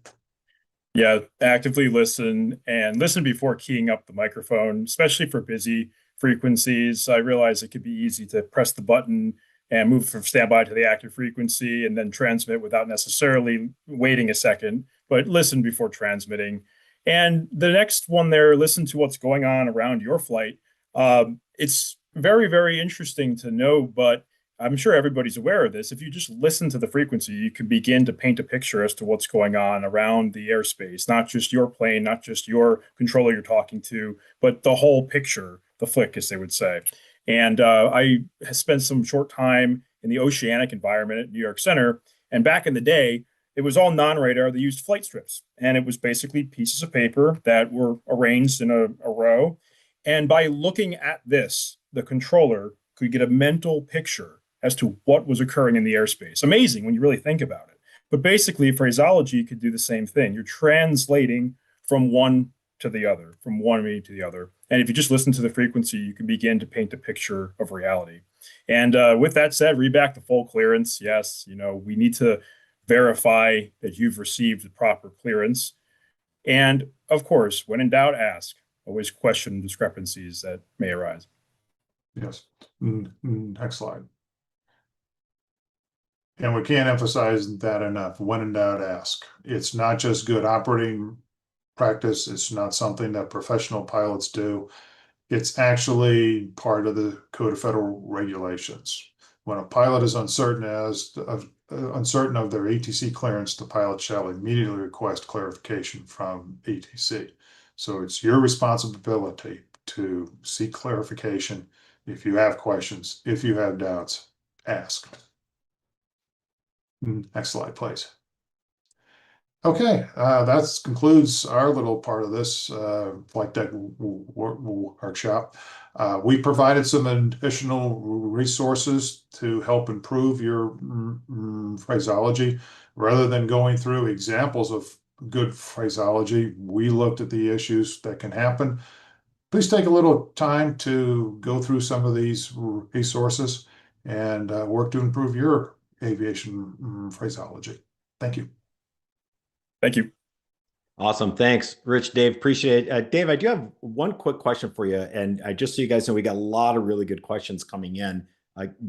Yeah, actively listen and listen before keying up the microphone, especially for busy frequencies. I realize it could be easy to press the button and move from standby to the active frequency and then transmit without necessarily waiting a second, but listen before transmitting. And the next one there, listen to what's going on around your flight. It's very, very interesting to know, but I'm sure everybody's aware of this. If you just listen to the frequency, you can begin to paint a picture as to what's going on around the airspace, not just your plane, not just your controller you're talking to, but the whole picture, the flick, as they would say. And I spent some short time in the oceanic environment at New York Center. And back in the day, it was all non-radar. They used flight strips. And it was basically pieces of paper that were arranged in a row. And by looking at this, the controller could get a mental picture as to what was occurring in the airspace. Amazing when you really think about it. But basically, phraseology could do the same thing. You're translating from one to the other, from one meaning to the other. And if you just listen to the frequency, you can begin to paint a picture of reality. And with that said, read back the full clearance. Yes, we need to verify that you've received the proper clearance. And of course, when in doubt, ask. Always question discrepancies that may arise. Yes. Next slide. And we can't emphasize that enough. When in doubt, ask. It's not just good operating practice. It's not something that professional pilots do. It's actually part of the Code of Federal Regulations. When a pilot is uncertain of their ATC clearance, the pilot shall immediately request clarification from ATC. So it's your responsibility to seek clarification. If you have questions, if you have doubts, ask. Next slide, please. Okay, that concludes our little part of this flight deck workshop. We provided some additional resources to help improve your phraseology. Rather than going through examples of good phraseology, we looked at the issues that can happen. Please take a little time to go through some of these resources and work to improve your aviation phraseology. Thank you. Thank you. Awesome. Thanks, Rich, Dave. Appreciate it. Dave, I do have one quick question for you. And just so you guys know, we got a lot of really good questions coming in.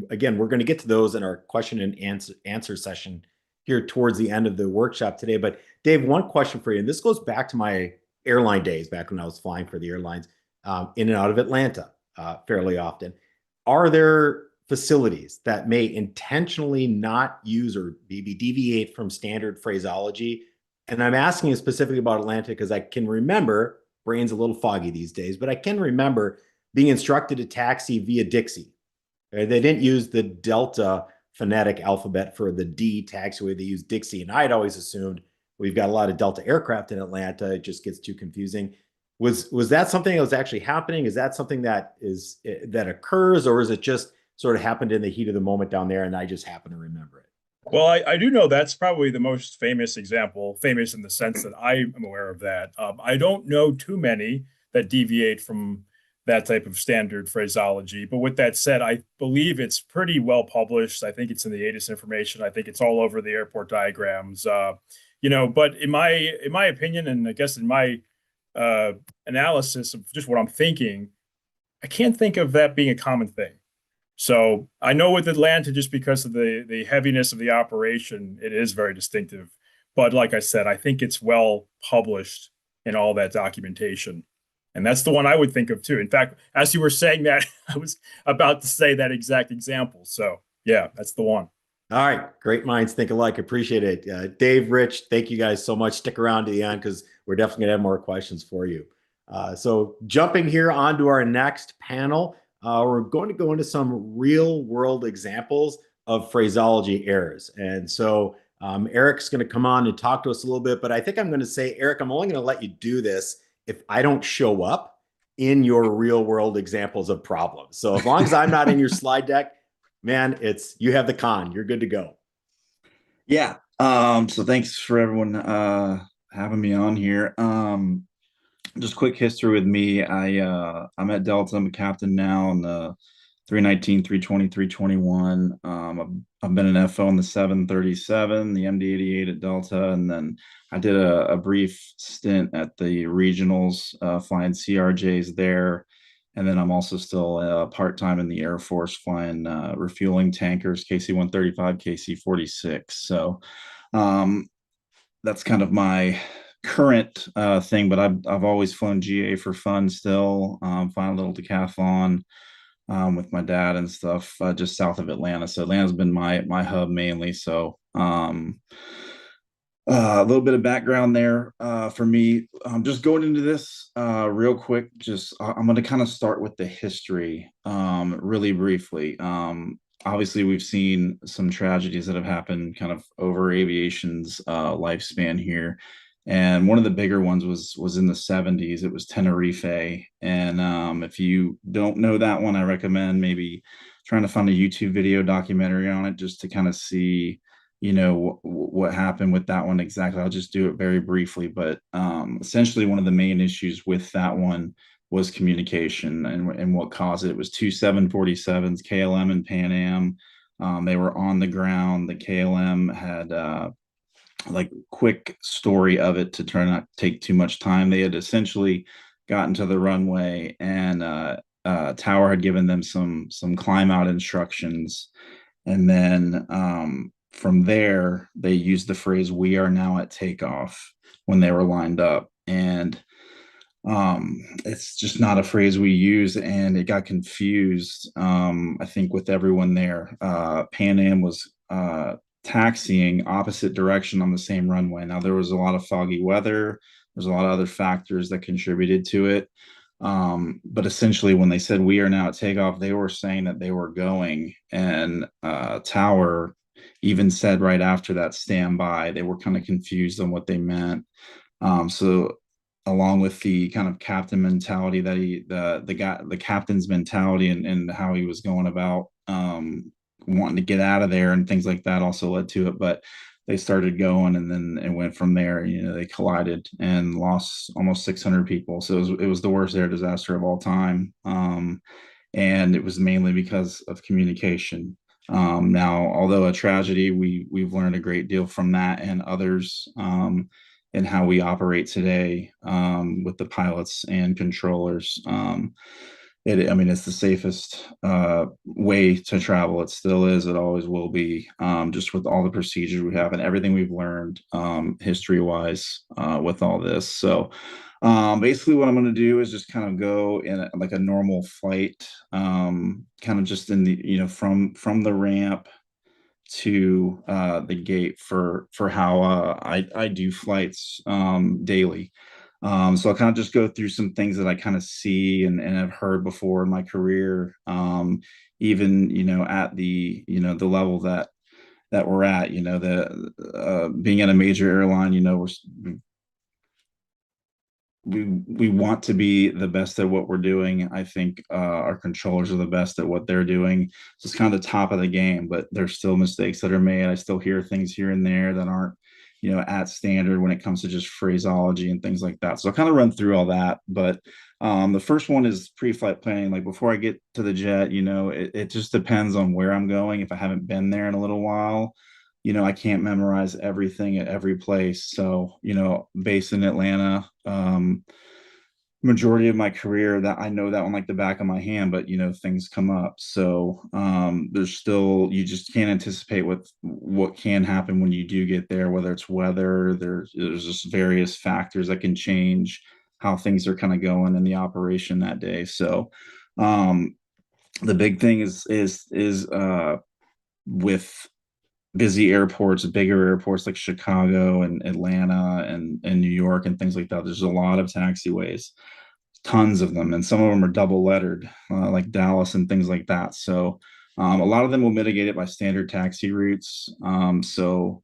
Again, we're going to get to those in our question and answer session here towards the end of the workshop today. But Dave, one question for you. And this goes back to my airline days, back when I was flying for the airlines in and out of Atlanta fairly often. Are there facilities that may intentionally not use or maybe deviate from standard phraseology? And I'm asking you specifically about Atlanta because I can remember, brain's a little foggy these days, but I can remember being instructed to taxi via Dixie. They didn't use the Delta phonetic alphabet for the D taxiway. They used Dixie. And I'd always assumed we've got a lot of Delta aircraft in Atlanta. It just gets too confusing. Was that something that was actually happening? Is that something that occurs, or is it just sort of happened in the heat of the moment down there and I just happen to remember it? Well, I do know that's probably the most famous example, famous in the sense that I am aware of that. I don't know too many that deviate from that type of standard phraseology. But with that said, I believe it's pretty well published. I think it's in the ATIS information. I think it's all over the airport diagrams. But in my opinion, and I guess in my analysis of just what I'm thinking, I can't think of that being a common thing. So I know with Atlanta, just because of the heaviness of the operation, it is very distinctive. But like I said, I think it's well published in all that documentation. And that's the one I would think of too. In fact, as you were saying that, I was about to say that exact example. So yeah, that's the one. All right. Great minds think alike. Appreciate it. Dave, Rich, thank you guys so much. Stick around to the end because we're definitely going to have more questions for you. So jumping here onto our next panel, we're going to go into some real world examples of phraseology errors. And so Eric's going to come on and talk to us a little bit, but I think I'm going to say, Eric, I'm only going to let you do this if I don't show up in your real world examples of problems. So as long as I'm not in your slide deck, man, you have the con. You're good to go. Yeah. So thanks for everyone having me on here. Just quick history with me. I'm at Delta. I'm a captain now on the 319, 320, 321. I've been an FO on the 737, the MD-88 at Delta, and then I did a brief stint at the regionals, flying CRJs there. And then I'm also still part-time in the Air Force flying refueling tankers, KC-135, KC-46. So that's kind of my current thing, but I've always flown GA for fun still, flying a little decathlon with my dad and stuff, just south of Atlanta. So Atlanta's been my hub mainly. So a little bit of background there for me. Just going into this real quick, I'm going to kind of start with the history really briefly. Obviously, we've seen some tragedies that have happened kind of over aviation's lifespan here. And one of the bigger ones was in the 70s. It was Tenerife. And if you don't know that one, I recommend maybe trying to find a YouTube video documentary on it just to kind of see, what happened with that one exactly. I'll just do it very briefly. But essentially, one of the main issues with that one was communication and what caused it. It was two 747s, KLM and Pan Am. They were on the ground. The KLM had quick story of it to try not to take too much time. They had essentially gotten to the runway and Tower had given them some climb out instructions. And then from there, they used the phrase, "We are now at takeoff," when they were lined up. And it's just not a phrase we use, and it got confused, I think, with everyone there. Pan Am was taxiing opposite direction on the same runway. Now, there was a lot of foggy weather. There's a lot of other factors that contributed to it. But essentially, when they said "we are now at takeoff," they were saying that they were going. And Tower even said right after that, "stand by." They were kind of confused on what they meant. So along with the kind of captain mentality that the captain's mentality and how he was going about wanting to get out of there and things like that also led to it. But they started going, and then it went from there. They collided and lost almost 600 people. So it was the worst air disaster of all time. And it was mainly because of communication. Now, although a tragedy, we've learned a great deal from that and others, and how we operate today with the pilots and controllers. It's the safest way to travel. It still is. It always will be, just with all the procedures we have and everything we've learned history-wise with all this. So basically what I'm going to do is just kind of go in like a normal flight, kind of just in the, from the ramp to the gate for how I do flights daily. So I'll kind of just go through some things that I kind of see and have heard before in my career. Even, at the, the level that we're at, being at a major airline, we want to be the best at what we're doing. I think our controllers are the best at what they're doing. So it's kind of the top of the game, but there's still mistakes that are made. I still hear things here and there that aren't, at standard when it comes to just phraseology and things like that. So I'll kind of run through all that. But the first one is pre-flight planning. Like before I get to the jet, it just depends on where I'm going. If I haven't been there in a little while, I can't memorize everything at every place. So, based in Atlanta, majority of my career that I know that one like the back of my hand, but things come up. So there's still, you just can't anticipate what can happen when you do get there, whether it's weather, there's just various factors that can change how things are kind of going in the operation that day. So the big thing is with busy airports, bigger airports like Chicago and Atlanta and New York and things like that. There's a lot of taxiways, tons of them, and some of them are double lettered, like Dallas and things like that. So a lot of them will mitigate it by standard taxi routes. So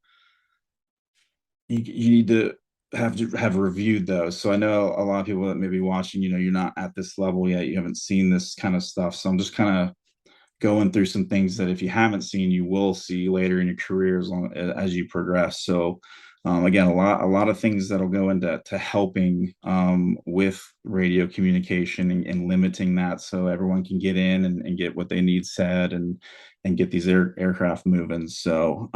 you need to have reviewed those. So I know a lot of people that may be watching, you're not at this level yet. You haven't seen this kind of stuff. So I'm just kind of going through some things that if you haven't seen, you will see later in your career as you progress. So again, a lot of things that'll go into helping with radio communication and limiting that so everyone can get in and get what they need said and get these aircraft moving. So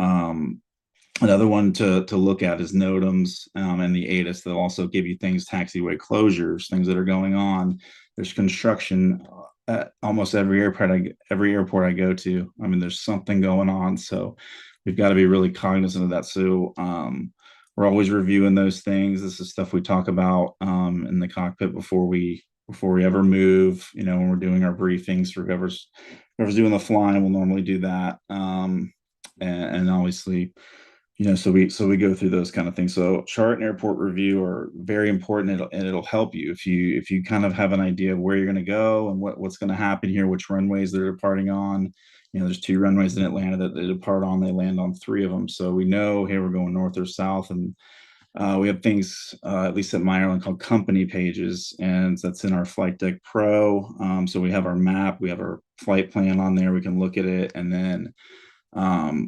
another one to look at is NOTAMs and the ATIS. They'll also give you things, taxiway closures, things that are going on. There's construction at almost every airport I go to. I mean, there's something going on. So we've got to be really cognizant of that. So we're always reviewing those things. This is stuff we talk about in the cockpit before we ever move. When we're doing our briefings for whoever's doing the flying, we'll normally do that. And obviously, so we go through those kind of things. So chart and airport review are very important, and it'll help you if you kind of have an idea of where you're going to go and what's going to happen here, which runways they're departing on. There's 2 runways in Atlanta that they depart on. They land on 3 of them. So we know, hey, we're going north or south, and we have things, at least at my airline, called company pages, and that's in our Flight Deck Pro. So we have our map, we have our flight plan on there. We can look at it, and then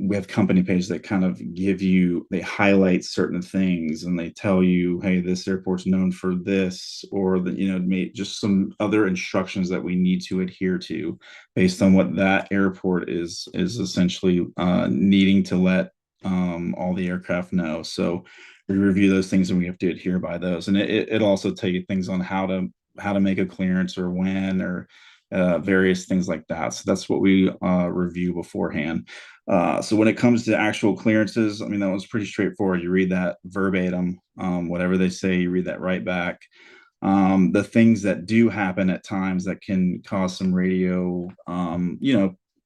we have company pages that kind of they highlight certain things, and they tell you, hey, this airport's known for this, or just some other instructions that we need to adhere to based on what that airport is essentially needing to let all the aircraft know. So we review those things, and we have to adhere by those. And it'll also tell you things on how to make a clearance, or when, or various things like that. So that's what we review beforehand. So when it comes to actual clearances, I mean, that was pretty straightforward. You read that verbatim, whatever they say, you read that right back. The things that do happen at times that can cause some radio,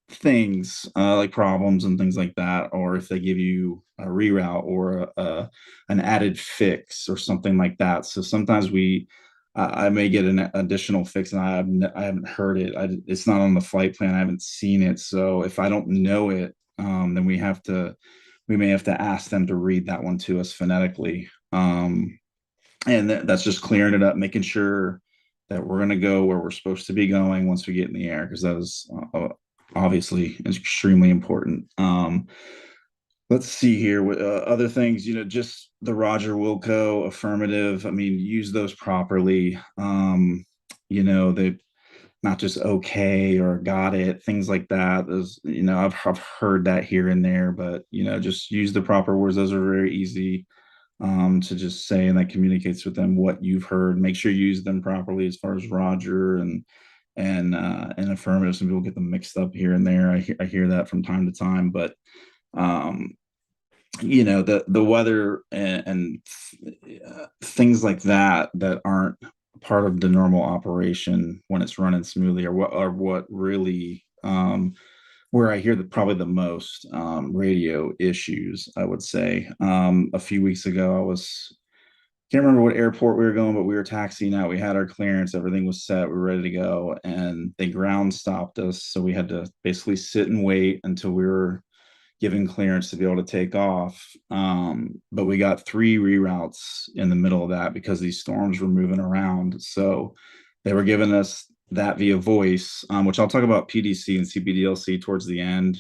things like problems and things like that, or if they give you a reroute or an added fix or something like that. So sometimes I may get an additional fix, and I haven't heard it. It's not on the flight plan. I haven't seen it. So if I don't know it, then we may have to ask them to read that one to us phonetically. And that's just clearing it up, making sure that we're going to go where we're supposed to be going once we get in the air, because that is obviously extremely important. Let's see here with other things, just the Roger Wilco affirmative. I mean, use those properly. They not just okay or got it, things like that. Those, I've heard that here and there, but just use the proper words. Those are very easy to just say, and that communicates with them what you've heard. Make sure you use them properly as far as Roger and affirmative. Some people get them mixed up here and there. I hear that from time to time, but the weather and things like that aren't part of the normal operation when it's running smoothly, or what really where I hear probably the most radio issues, I would say. A few weeks ago, I was can't remember what airport we were going, but we were taxiing out. We had our clearance, everything was set, we were ready to go, and they ground stopped us. So we had to basically sit and wait until we were given clearance to be able to take off. But we got 3 reroutes in the middle of that because these storms were moving around. So they were giving us that via voice, which I'll talk about PDC and CBDLC towards the end.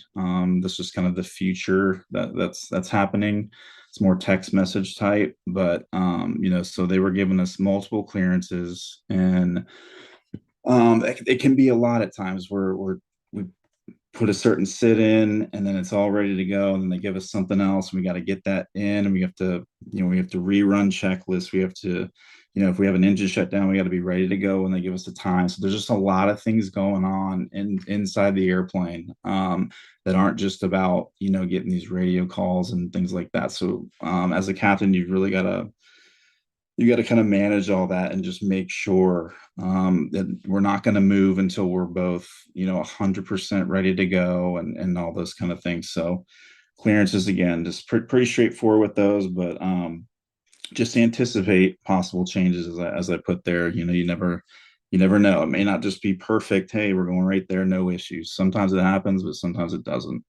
This is kind of the future that's happening. It's more text message type, but so they were giving us multiple clearances, and it can be a lot at times where we put a certain sit in and then it's all ready to go, and then they give us something else and we got to get that in, and we have to rerun checklists. We have to, if we have an engine shutdown, we got to be ready to go when they give us the time. So there's just a lot of things going on inside the airplane, that aren't just about getting these radio calls and things like that. So as a captain, you've really got to kind of manage all that and just make sure that we're not going to move until we're both 100% ready to go, and all those kind of things. So clearances, again, just pretty straightforward with those, but just anticipate possible changes as I put there. You never know. It may not just be perfect. Hey, we're going right there, no issues. Sometimes it happens, but sometimes it doesn't.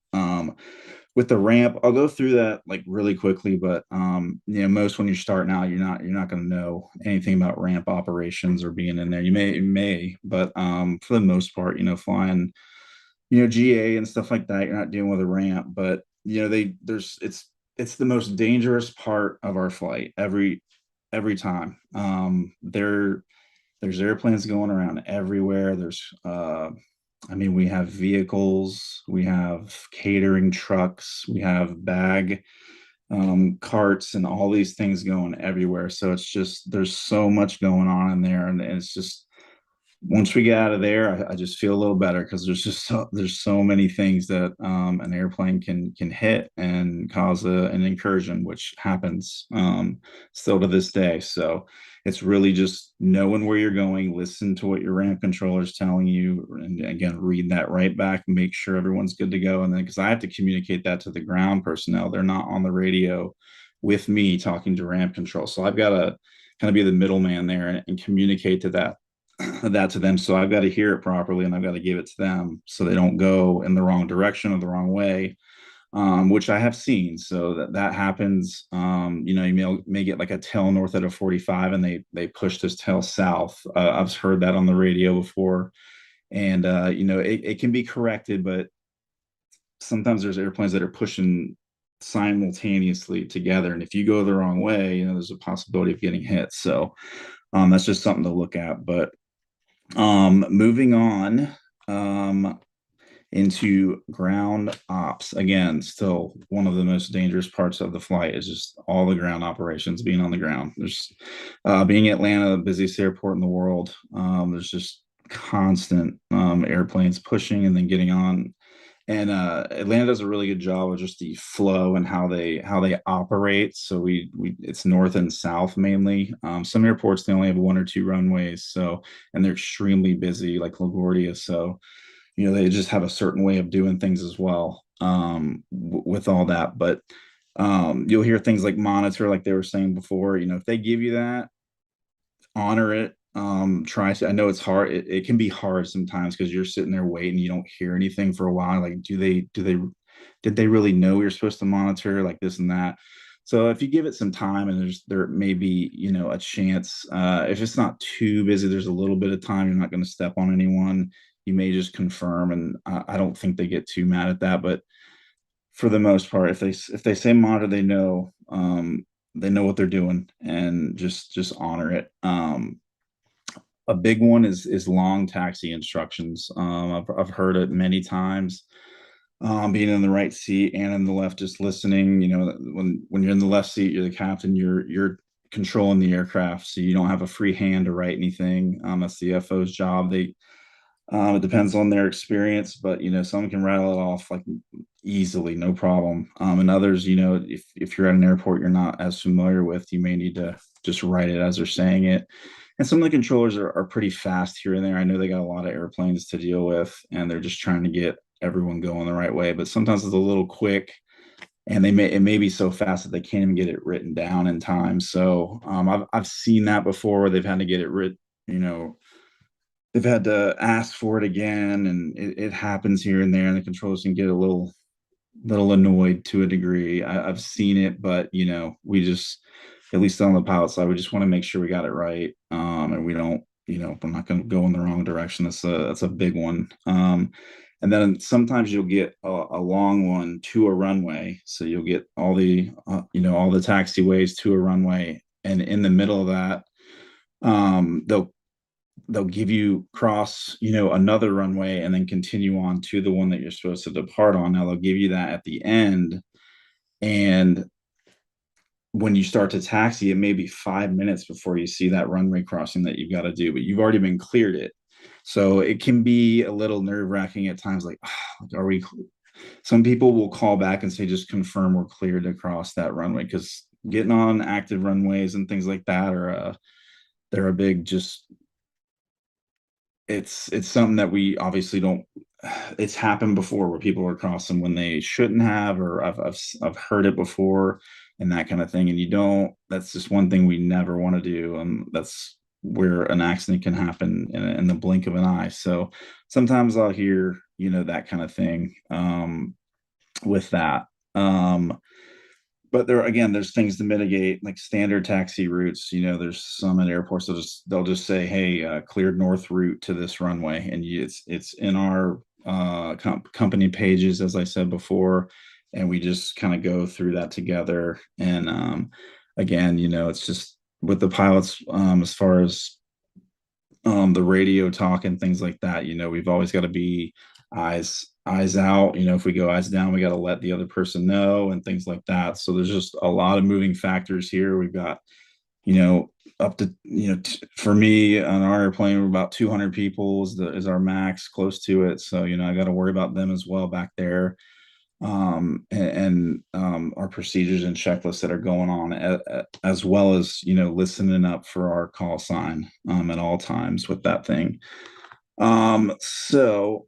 With the ramp, I'll go through that like really quickly, but most when you're starting out, you're not going to know anything about ramp operations or being in there. You may, but for the most part, flying, GA and stuff like that, you're not dealing with a ramp. But it's the most dangerous part of our flight every time. There's airplanes going around everywhere. We have vehicles, we have catering trucks, we have bag carts, and all these things going everywhere. So it's just, there's so much going on in there, and it's just, once we get out of there, I just feel a little better, because there's so many things that an airplane can hit and cause an incursion, which happens still to this day. So it's really just knowing where you're going, listen to what your ramp controller is telling you, and again, read that right back, make sure everyone's good to go. And then, because I have to communicate that to the ground personnel, they're not on the radio with me talking to ramp control, so I've got to kind of be the middleman there and communicate that to them. So I've got to hear it properly, and I've got to give it to them so they don't go in the wrong direction or the wrong way, which I have seen. So that happens. You may get like a tail north at a 45, and they push this tail south. I've heard that on the radio before, and it can be corrected, but sometimes there's airplanes that are pushing simultaneously together, and if you go the wrong way, there's a possibility of getting hit. So that's just something to look at. But moving on into ground ops, again, still one of the most dangerous parts of the flight is just all the ground operations, being on the ground. There's being Atlanta, the busiest airport in the world, there's just constant airplanes pushing and then getting on. And Atlanta does a really good job of just the flow and how they operate. So it's north and south mainly. Some airports, they only have 1 or 2 runways, so, and they're extremely busy, like LaGuardia. So they just have a certain way of doing things as well, with all that. But you'll hear things like monitor, like they were saying before. If they give you that, honor it. I know it's hard. It can be hard sometimes, because you're sitting there waiting, you don't hear anything for a while. Like, did they really know you're supposed to monitor, like this and that? So if you give it some time, and there may be a chance, if it's not too busy, there's a little bit of time, you're not going to step on anyone, you may just confirm, and I don't think they get too mad at that. But for the most part, if they say monitor, they know what they're doing, and just honor it. A big one is long taxi instructions. I've heard it many times. Being in the right seat and in the left, just listening. When you're in the left seat, you're the captain. You're controlling the aircraft, so you don't have a free hand to write anything. That's the FO's job. It depends on their experience, but some can rattle it off like easily, no problem. And others, if you're at an airport you're not as familiar with, you may need to just write it as they're saying it. And some of the controllers are pretty fast here and there. I know they got a lot of airplanes to deal with, and they're just trying to get everyone going the right way. But sometimes it's a little quick. and it may be so fast that they can't even get it written down in time. So I've seen that before where they've had to get it written, they've had to ask for it again, and it happens here and there, and the controllers can get a little annoyed to a degree. I've seen it, but we just, at least on the pilot side, we just want to make sure we got it right, and we don't, we're not going to go in the wrong direction. That's a big one. And then sometimes you'll get a long one to a runway, so you'll get all the all the taxiways to a runway, and in the middle of that, they'll give you cross another runway and then continue on to the one that you're supposed to depart on. Now they'll give you that at the end, and when you start to taxi, it may be 5 minutes before you see that runway crossing that you've got to do, but you've already been cleared it. So it can be a little nerve-wracking at times, like, are we, some people will call back and say, just confirm we're cleared to cross that runway, because getting on active runways and things like that are they're a big, just, it's something that we obviously don't, it's happened before where people are crossing when they shouldn't have, or I've heard it before and that kind of thing. And that's just one thing we never want to do. And that's where an accident can happen in the blink of an eye. So sometimes I'll hear, that kind of thing, with that. But there's things to mitigate, like standard taxi routes. There's some at airports they'll just say, hey, cleared north route to this runway, and it's in our company pages, as I said before, and we just kind of go through that together. And again, it's just with the pilots, as far as the radio talk and things like that, we've always got to be eyes out. If we go eyes down, we got to let the other person know, and things like that. So there's just a lot of moving factors here. We've got up to for me on our airplane, we're about 200 people is our max, close to it. So I got to worry about them as well back there, and our procedures and checklists that are going on, as well as listening up for our call sign at all times with that thing. So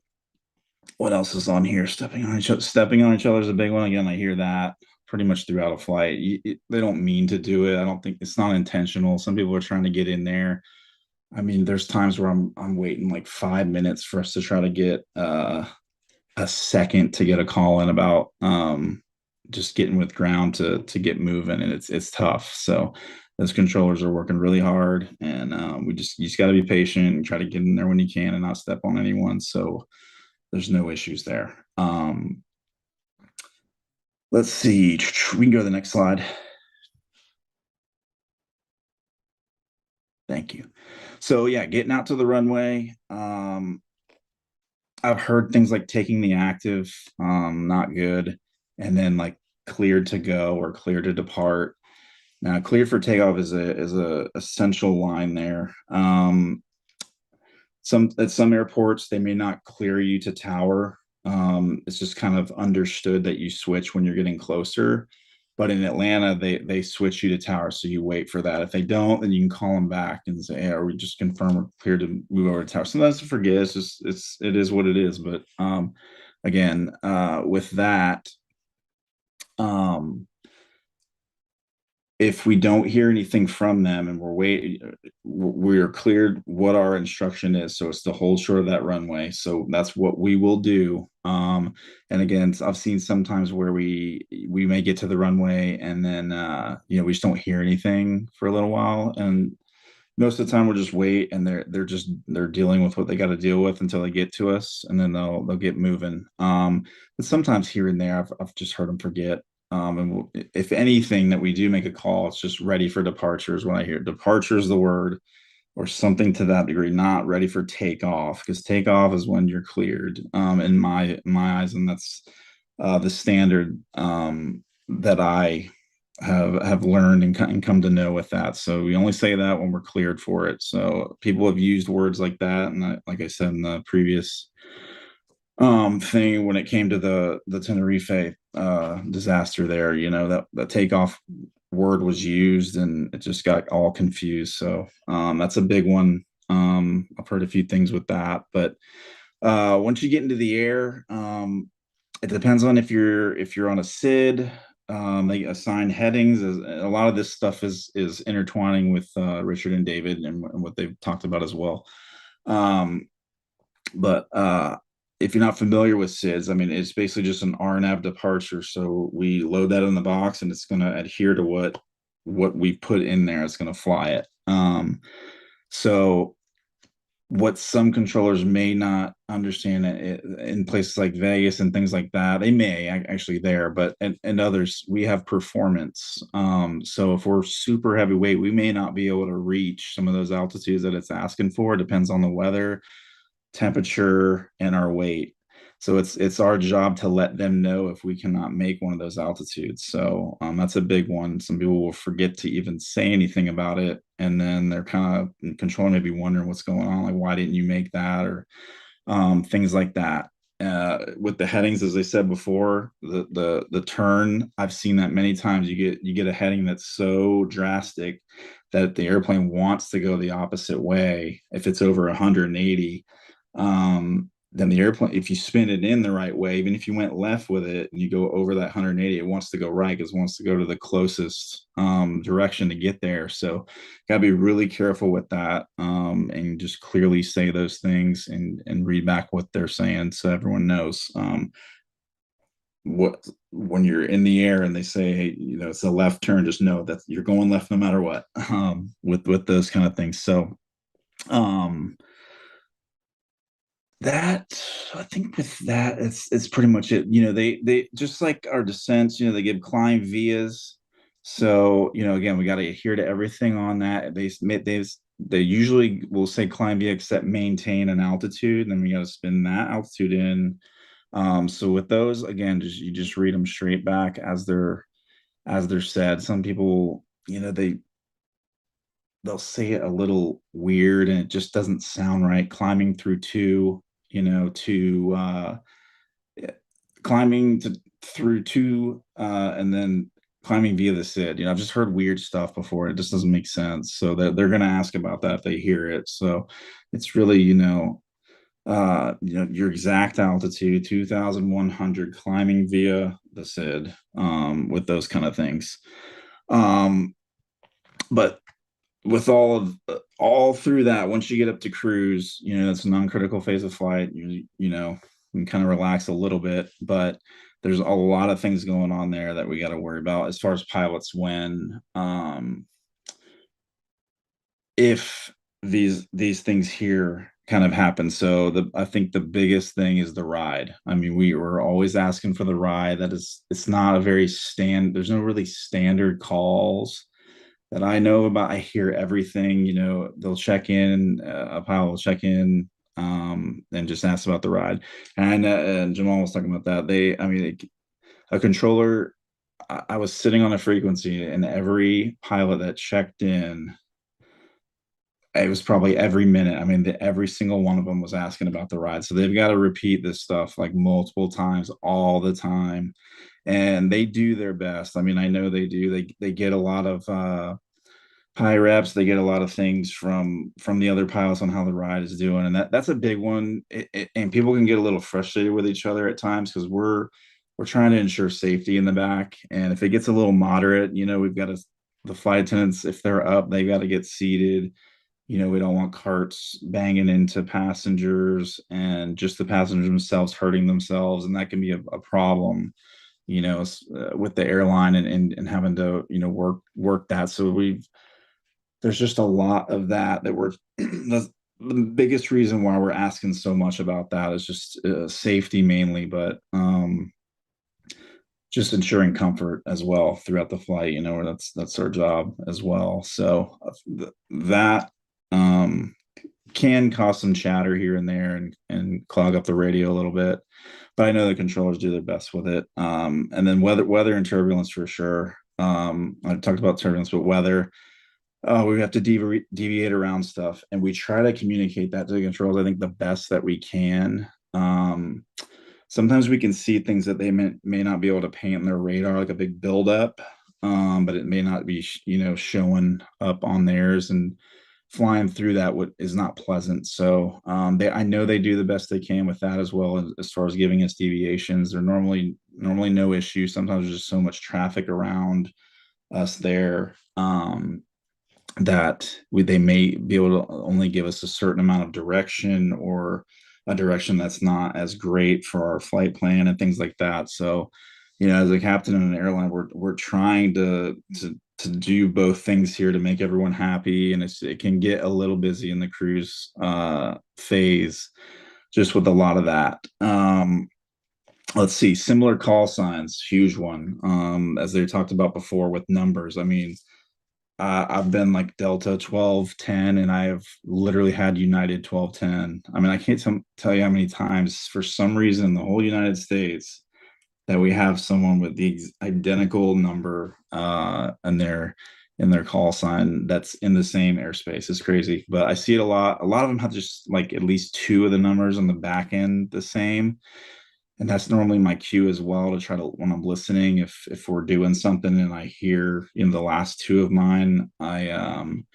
what else is on here? Stepping on each other is a big one. Again, I hear that pretty much throughout a flight. They don't mean to do it. I don't think it's not intentional. Some people are trying to get in there. I mean, there's times where I'm waiting like 5 minutes for us to try to get a second to get a call in about just getting with ground to get moving, and it's tough. So those controllers are working really hard, and you just got to be patient and try to get in there when you can and not step on anyone. So there's no issues there. Let's see. We can go to the next slide. Thank you. So yeah, getting out to the runway. I've heard things like taking the active, not good, and then like cleared to go or cleared to depart. Now, cleared for takeoff is a essential line there. At some airports, they may not clear you to tower. It's just kind of understood that you switch when you're getting closer. But in Atlanta, they switch you to tower, so you wait for that. If they don't, then you can call them back and say, "Hey, are we just confirm we're clear to move over to tower?" Sometimes I forget. It is what it is. But again, with that, if we don't hear anything from them and we're cleared what our instruction is. So it's to hold short of that runway. So that's what we will do. And again, I've seen sometimes where we may get to the runway and then, we just don't hear anything for a little while. And most of the time we'll just wait, and they're dealing with what they got to deal with until they get to us, and then they'll get moving. But sometimes here and there, I've just heard them forget. And if anything that we do make a call, it's just ready for departures. When I hear departure is the word, or something to that degree, not ready for takeoff, because takeoff is when you're cleared, in my eyes, and that's the standard that I have learned and come to know with that. So we only say that when we're cleared for it. So people have used words like that, and like I said in the previous thing, when it came to the Tenerife disaster there, that the takeoff word was used and it just got all confused. So that's a big one. I've heard a few things with that, but once you get into the air, it depends on if you're on a SID They assign headings. A lot of this stuff is intertwining with Richard and David and what they've talked about as well. But if you're not familiar with SIDS, I mean, it's basically just an RNAV departure. So we load that in the box, and it's going to adhere to what we put in there. It's going to fly it. So what some controllers may not understand in places like Vegas and things like that, they may actually there, but and others, we have performance. So if we're super heavyweight, we may not be able to reach some of those altitudes that it's asking for. It depends on the weather, temperature, and our weight. So it's our job to let them know if we cannot make one of those altitudes. So that's a big one. Some people will forget to even say anything about it, and then they're kind of controlling, maybe wondering what's going on, like why didn't you make that, or things like that. With the headings, as I said before, the turn, I've seen that many times. You get a heading that's so drastic that the airplane wants to go the opposite way. If it's over 180, then the airplane, if you spin it in the right way, even if you went left with it and you go over that 180, it wants to go right because it wants to go to the closest direction to get there. So gotta be really careful with that, and just clearly say those things and read back what they're saying so everyone knows. What when you're in the air and they say, hey, it's a left turn, just know that you're going left no matter what, with those kind of things. So that, I think with that, it's pretty much it. They just like our descents, they give climb vias. So, again, we got to adhere to everything on that. They usually will say climb via except maintain an altitude, and then we got to spin that altitude in. So with those, again, you just read them straight back as they're said. Some people, they'll say it a little weird and it just doesn't sound right. Climbing through two, through two, and then climbing via the SID. I've just heard weird stuff before. It just doesn't make sense. So they're going to ask about that if they hear it. So it's really, your exact altitude, 2,100, climbing via the SID, with those kind of things. But with all through that, once you get up to cruise, it's a non-critical phase of flight. You can kind of relax a little bit, but there's a lot of things going on there that we got to worry about as far as pilots when if these things here kind of happen. So I think the biggest thing is the ride. I mean, we were always asking for the ride. It's not a very there's no really standard calls that I know about. I hear everything. They'll check in, a pilot will check in, and just ask about the ride. And Jamal was talking about that. A controller, I was sitting on a frequency, and every pilot that checked in, it was probably every minute. Every single one of them was asking about the ride. So they've got to repeat this stuff like multiple times all the time. And they do their best. I know they do. They get a lot of high reps. They get a lot of things from the other pilots on how the ride is doing. And that's a big one. And people can get a little frustrated with each other at times because we're trying to ensure safety in the back. And if it gets a little moderate, we've got the flight attendants, if they're up, they got to get seated. We don't want carts banging into passengers and just the passengers themselves hurting themselves. And that can be a problem, with the airline and having to, work that. So there's just a lot of that we're, the biggest reason why we're asking so much about that is just safety mainly, but just ensuring comfort as well throughout the flight, where that's our job as well. So that can cause some chatter here and there and clog up the radio a little bit, but I know the controllers do their best with it. And then weather and turbulence for sure. I talked about turbulence, but weather, we have to deviate around stuff, and we try to communicate that to the controllers, I think, the best that we can. Sometimes we can see things that they may not be able to paint in their radar, like a big buildup, but it may not be showing up on theirs, and flying through that is not pleasant. So I know they do the best they can with that as well as far as giving us deviations. They're normally normally no issue. Sometimes there's just so much traffic around us there that they may be able to only give us a certain amount of direction, or a direction that's not as great for our flight plan and things like that. So, as a captain in an airline, we're trying to do both things here to make everyone happy, and it can get a little busy in the cruise phase, just with a lot of that. Let's see, similar call signs, huge one. As they talked about before with numbers. I mean, I've been like Delta 1210, and I have literally had United 1210. I mean, I can't tell you how many times, for some reason, in the whole United States, that we have someone with the identical number in their call sign that's in the same airspace. It's crazy, but I see it a lot. A lot of them have just like at least two of the numbers on the back end the same. And that's normally my cue as well, to try to, when I'm listening, if we're doing something and I hear the last two of mine, that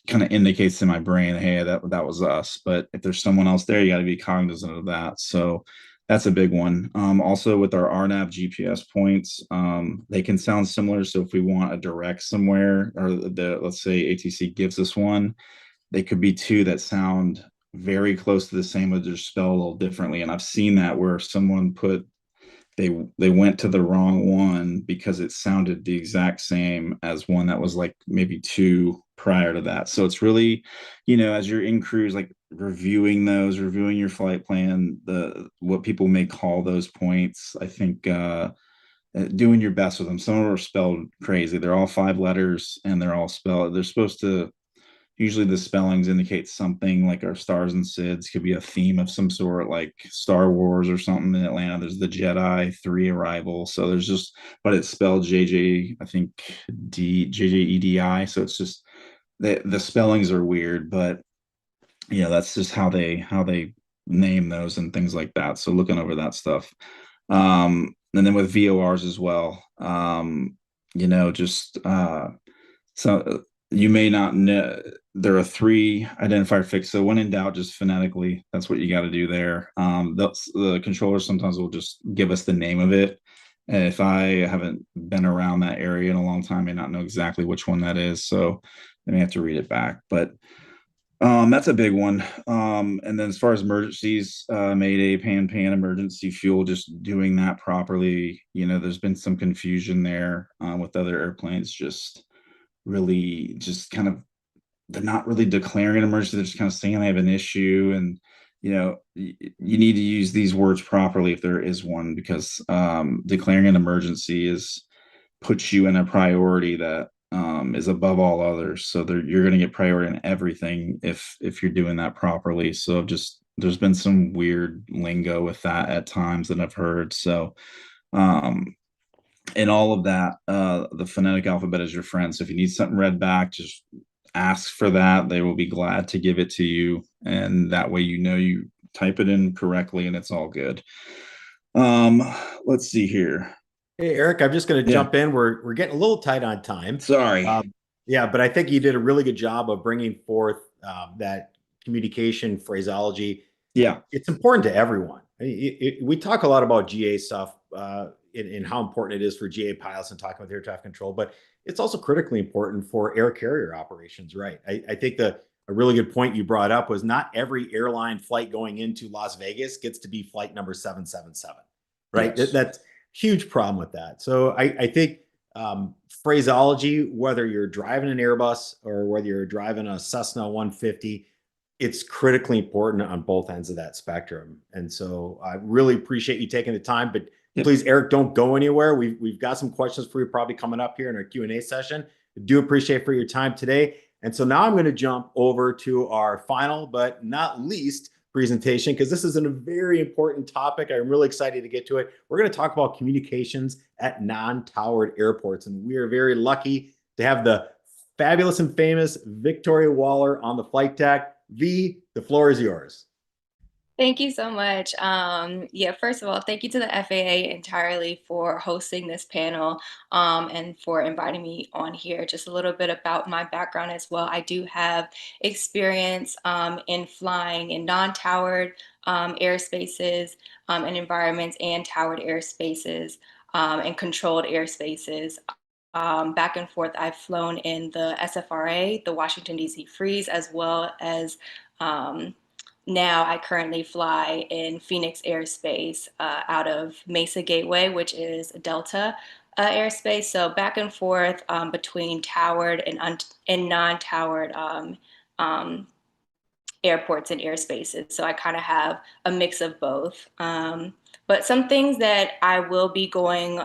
kind of indicates to my brain, hey, that was us. But if there's someone else there, you got to be cognizant of that. So that's a big one. Also with our RNAV GPS points, they can sound similar. So if we want a direct somewhere, or let's say ATC gives us one, they could be two that sound very close to the same, but they're spelled a little differently. And I've seen that where someone they went to the wrong one because it sounded the exact same as one that was like maybe two prior to that. So it's really, as you're in cruise, like reviewing your flight plan, what people may call those points, I think doing your best with them. Some of them are spelled crazy. They're all 5 letters, and they're supposed to, usually the spellings indicate something, like our stars and SIDS could be a theme of some sort, like Star Wars or something. In Atlanta, there's the Jedi 3 arrival. So there's just, but it's spelled JJ, I think JJEDI. So it's just, the spellings are weird, but that's just how they name those and things like that. So looking over that stuff. And then with VORs as well, so you may not know, there are 3 identifier fixed. So when in doubt, just phonetically, that's what you got to do there. The controllers sometimes will just give us the name of it. And if I haven't been around that area in a long time, I may not know exactly which one that is. So I may have to read it back. But that's a big one. And then as far as emergencies, Mayday, pan, emergency fuel, just doing that properly. There's been some confusion there with other airplanes, just really just kind of, they're not really declaring an emergency. They're just kind of saying they have an issue. And, you need to use these words properly if there is one, because declaring an emergency puts you in a priority that is above all others. So you're going to get priority in everything if you're doing that properly. So there's been some weird lingo with that at times that I've heard. So, in all of that, the phonetic alphabet is your friend. So if you need something read back, just ask for that. They will be glad to give it to you. And that way, you type it in correctly and it's all good. Let's see here. Hey, Eric, I'm just going to jump in. We're getting a little tight on time. Sorry. Yeah, but I think you did a really good job of bringing forth that communication phraseology. Yeah. It's important to everyone. We talk a lot about GA stuff in how important it is for GA pilots and talking with air traffic control, but it's also critically important for air carrier operations, right? I think a really good point you brought up was not every airline flight going into Las Vegas gets to be flight number 777, right? Yes. That's huge problem with that. So I think phraseology, whether you're driving an Airbus or whether you're driving a Cessna 150, it's critically important on both ends of that spectrum. And so I really appreciate you taking the time, but please, Eric, don't go anywhere. We've got some questions for you probably coming up here in our Q&A session. I do appreciate for your time today. And so now I'm going to jump over to our final, but not least presentation, because this is a very important topic. I'm really excited to get to it. We're going to talk about communications at non-towered airports. And we are very lucky to have the fabulous and famous Victoria Waller on the flight deck. V, the floor is yours. Thank you so much. Yeah, first of all, thank you to the FAA entirely for hosting this panel, and for inviting me on here. Just a little bit about my background as well. I do have experience in flying in non-towered airspaces and environments, and towered airspaces and controlled airspaces. Back and forth, I've flown in the SFRA, the Washington, D.C. Freeze, as well as um, now I currently fly in Phoenix airspace out of Mesa Gateway, which is Delta airspace. So back and forth between towered and non-towered um, airports and airspaces. So I kind of have a mix of both. But some things that I will be going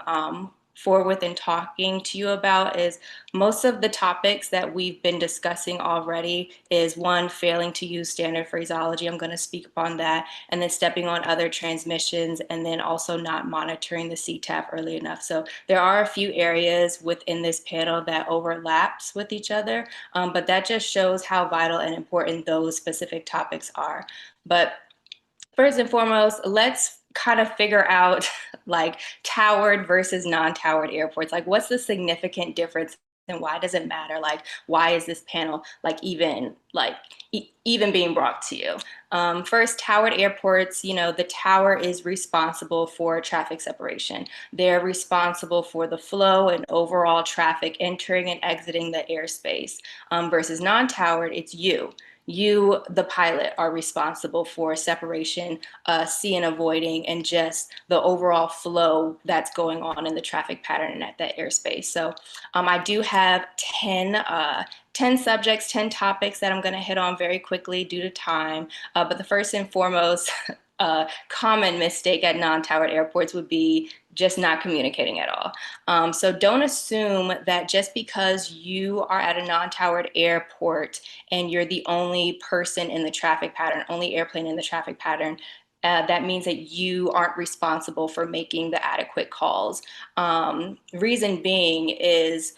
forward with and talking to you about is most of the topics that we've been discussing already is one, failing to use standard phraseology. I'm going to speak upon that, and then stepping on other transmissions, and then also not monitoring the CTAF early enough. So there are a few areas within this panel that overlaps with each other, but that just shows how vital and important those specific topics are. But first and foremost, let's kind of figure out like towered versus non-towered airports. Like, what's the significant difference and why does it matter? Like, why is this panel like even being brought to you? First, towered airports, the tower is responsible for traffic separation. They're responsible for the flow and overall traffic entering and exiting the airspace. Versus non-towered, it's you. You, the pilot, are responsible for separation, seeing, avoiding, and just the overall flow that's going on in the traffic pattern at that airspace. So I do have 10 subjects, 10 topics that I'm going to hit on very quickly due to time. But the first and foremost common mistake at non-towered airports would be just not communicating at all. So don't assume that just because you are at a non-towered airport and you're the only person in the traffic pattern, only airplane in the traffic pattern, that means that you aren't responsible for making the adequate calls. Reason being is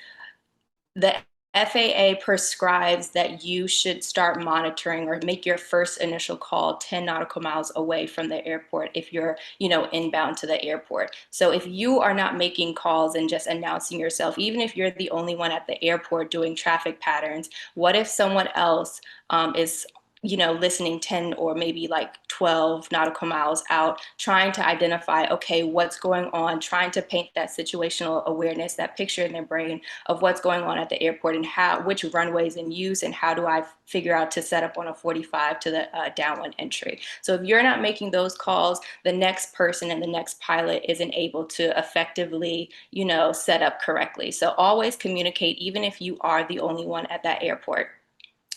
the FAA prescribes that you should start monitoring or make your first initial call 10 nautical miles away from the airport if you're, inbound to the airport. So if you are not making calls and just announcing yourself, even if you're the only one at the airport doing traffic patterns, what if someone else is listening 10 or maybe like 12 nautical miles out, trying to identify, okay, what's going on, trying to paint that situational awareness, that picture in their brain of what's going on at the airport and which runways in use and how do I figure out to set up on a 45 to the downwind entry. So if you're not making those calls, the next person and the next pilot isn't able to effectively, set up correctly. So always communicate, even if you are the only one at that airport.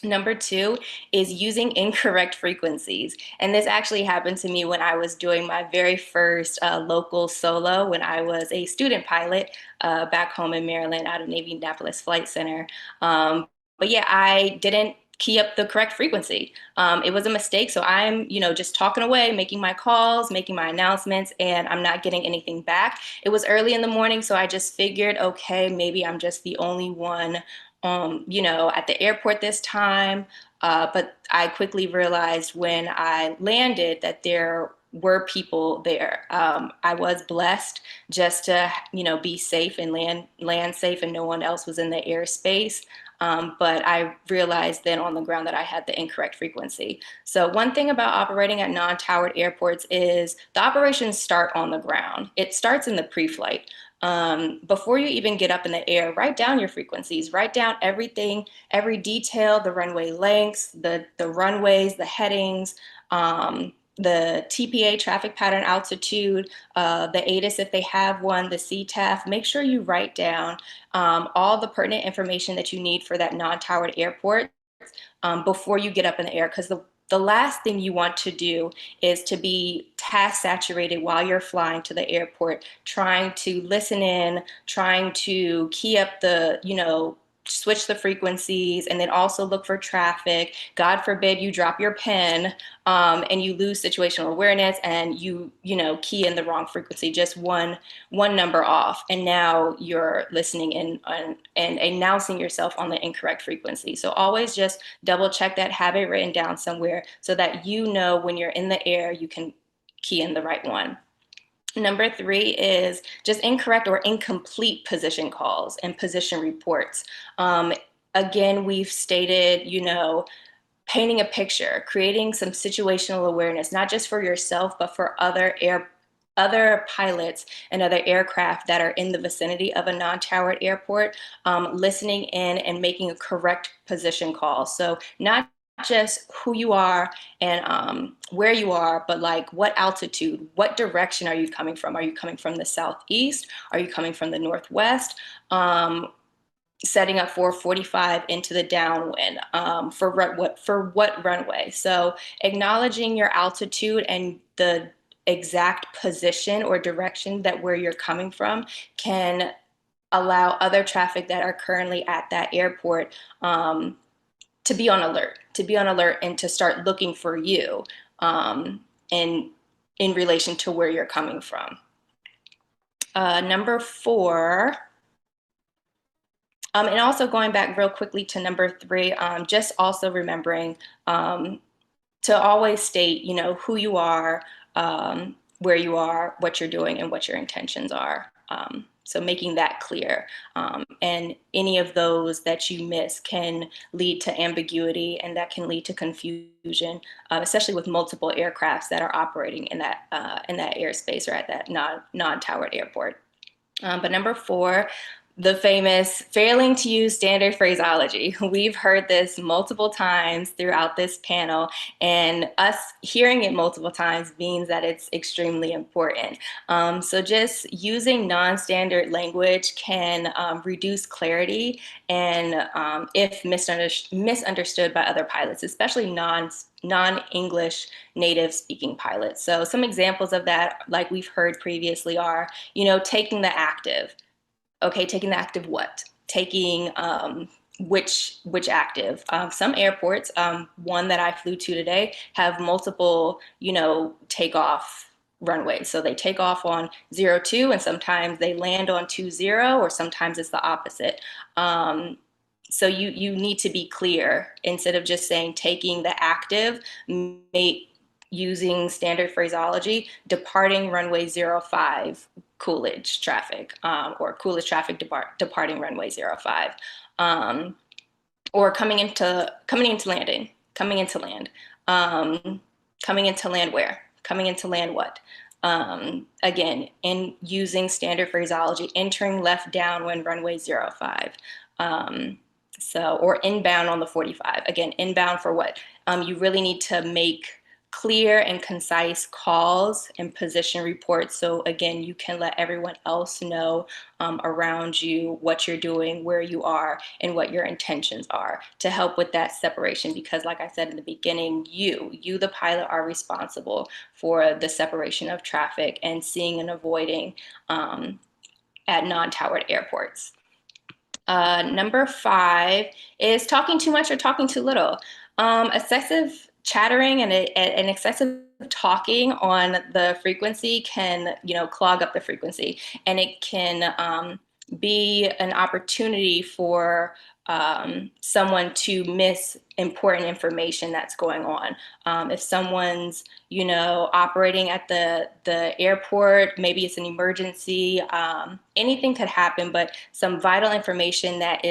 Number two is using incorrect frequencies. And this actually happened to me when I was doing my very first local solo when I was a student pilot back home in Maryland out of Navy Annapolis Flight Center. But yeah, I didn't key up the correct frequency. It was a mistake. So I'm, just talking away, making my calls, making my announcements, and I'm not getting anything back. It was early in the morning, so I just figured, okay, maybe I'm just the only one at the airport this time. But I quickly realized when I landed that there were people there. I was blessed just to, be safe and land safe, and no one else was in the airspace. But I realized then on the ground that I had the incorrect frequency. So one thing about operating at non-towered airports is the operations start on the ground. It starts in the pre-flight. Before you even get up in the air, write down your frequencies, write down everything, every detail, the runway lengths, the runways, the headings, the TPA, traffic pattern altitude, the ATIS if they have one, the CTAF. Make sure you write down all the pertinent information that you need for that non-towered airport before you get up in the air, because the last thing you want to do is to be task saturated while you're flying to the airport, trying to listen in, trying to key up the, switch the frequencies, and then also look for traffic. God forbid you drop your pen and you lose situational awareness and you key in the wrong frequency, just one number off, and now you're listening in and announcing yourself on the incorrect frequency. So always just double check that, have it written down somewhere so that when you're in the air, you can key in the right one. Number 3 is just incorrect or incomplete position calls and position reports. Again, we've stated, painting a picture, creating some situational awareness, not just for yourself, but for other pilots and other aircraft that are in the vicinity of a non-towered airport, listening in and making a correct position call. So not just who you are and where you are, but like what altitude, what direction are you coming from? Are you coming from the southeast? Are you coming from the northwest? Setting up for 45 into the downwind, for what runway. So acknowledging your altitude and the exact position or direction that where you're coming from can allow other traffic that are currently at that airport to be on alert and to start looking for you in relation to where you're coming from. Number 4, and also going back real quickly to number 3, just also remembering to always state, who you are, where you are, what you're doing, and what your intentions are. So making that clear. And any of those that you miss can lead to ambiguity, and that can lead to confusion, especially with multiple aircrafts that are operating in that airspace or at that non-towered airport. But number 4, the famous failing to use standard phraseology. We've heard this multiple times throughout this panel, and us hearing it multiple times means that it's extremely important. So just using non-standard language can reduce clarity and if misunderstood by other pilots, especially non-English native speaking pilots. So some examples of that, like we've heard previously, are, taking the active. Okay, taking the active what? Taking which active? Some airports, one that I flew to today, have multiple, takeoff runways. So they take off on 02, and sometimes they land on 20, or sometimes it's the opposite. So you need to be clear instead of just saying taking the active, using standard phraseology, departing runway 05. Coolidge traffic, or Coolidge traffic departing runway 05, or coming into land. Coming into land where? Coming into land what? Again, in using standard phraseology, entering left downwind runway 05. Or inbound on the 45. Again, inbound for what? You really need to make clear and concise calls and position reports. So again, you can let everyone else know around you what you're doing, where you are, and what your intentions are to help with that separation. Because like I said in the beginning, you, the pilot, are responsible for the separation of traffic and seeing and avoiding at non-towered airports. Number 5 is talking too much or talking too little. Excessive chattering and excessive talking on the frequency can, clog up the frequency, and it can be an opportunity for someone to miss important information that's going on. If someone's, operating at the airport, maybe it's an emergency, anything could happen, but some vital information that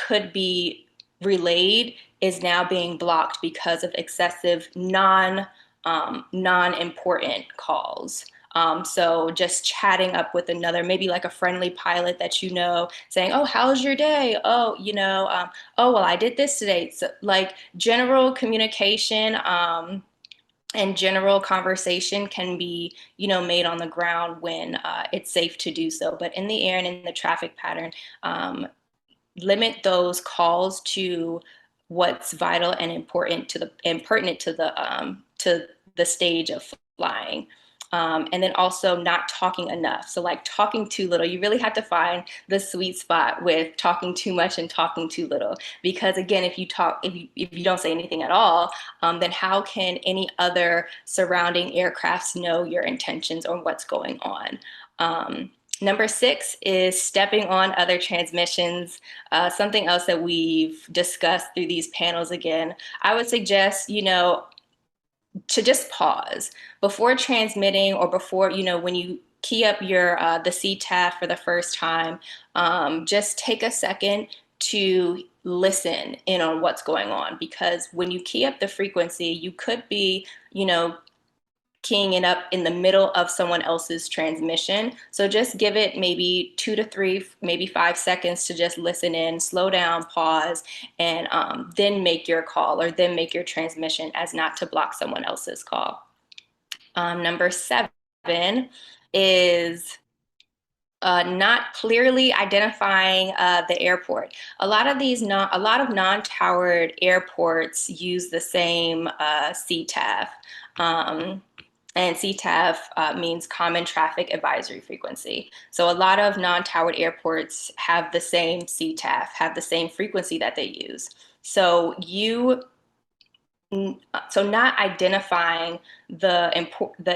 could be relayed is now being blocked because of excessive non-important calls. So just chatting up with another, maybe like a friendly pilot that saying, "Oh, how's your day? Oh, oh, well, I did this today." So like general communication and general conversation can be, made on the ground when it's safe to do so. But in the air and in the traffic pattern, limit those calls to what's vital and important and pertinent to the stage of flying. And then also not talking enough. So like talking too little, you really have to find the sweet spot with talking too much and talking too little. Because again, if you don't say anything at all, then how can any other surrounding aircrafts know your intentions or what's going on? Number 6 is stepping on other transmissions. Something else that we've discussed through these panels again. I would suggest, to just pause before transmitting, or before, when you key up your the CTAF for the first time, just take a second to listen in on what's going on. Because when you key up the frequency, you could be, keying it up in the middle of someone else's transmission. So just give it maybe 2 to 3, maybe 5 seconds to just listen in, slow down, pause, and then make your call, or then make your transmission, as not to block someone else's call. Number 7 is not clearly identifying the airport. A lot of non-towered airports use the same CTAF. And CTAF means Common Traffic Advisory Frequency. So a lot of non-towered airports have the same CTAF, have the same frequency that they use. So not identifying the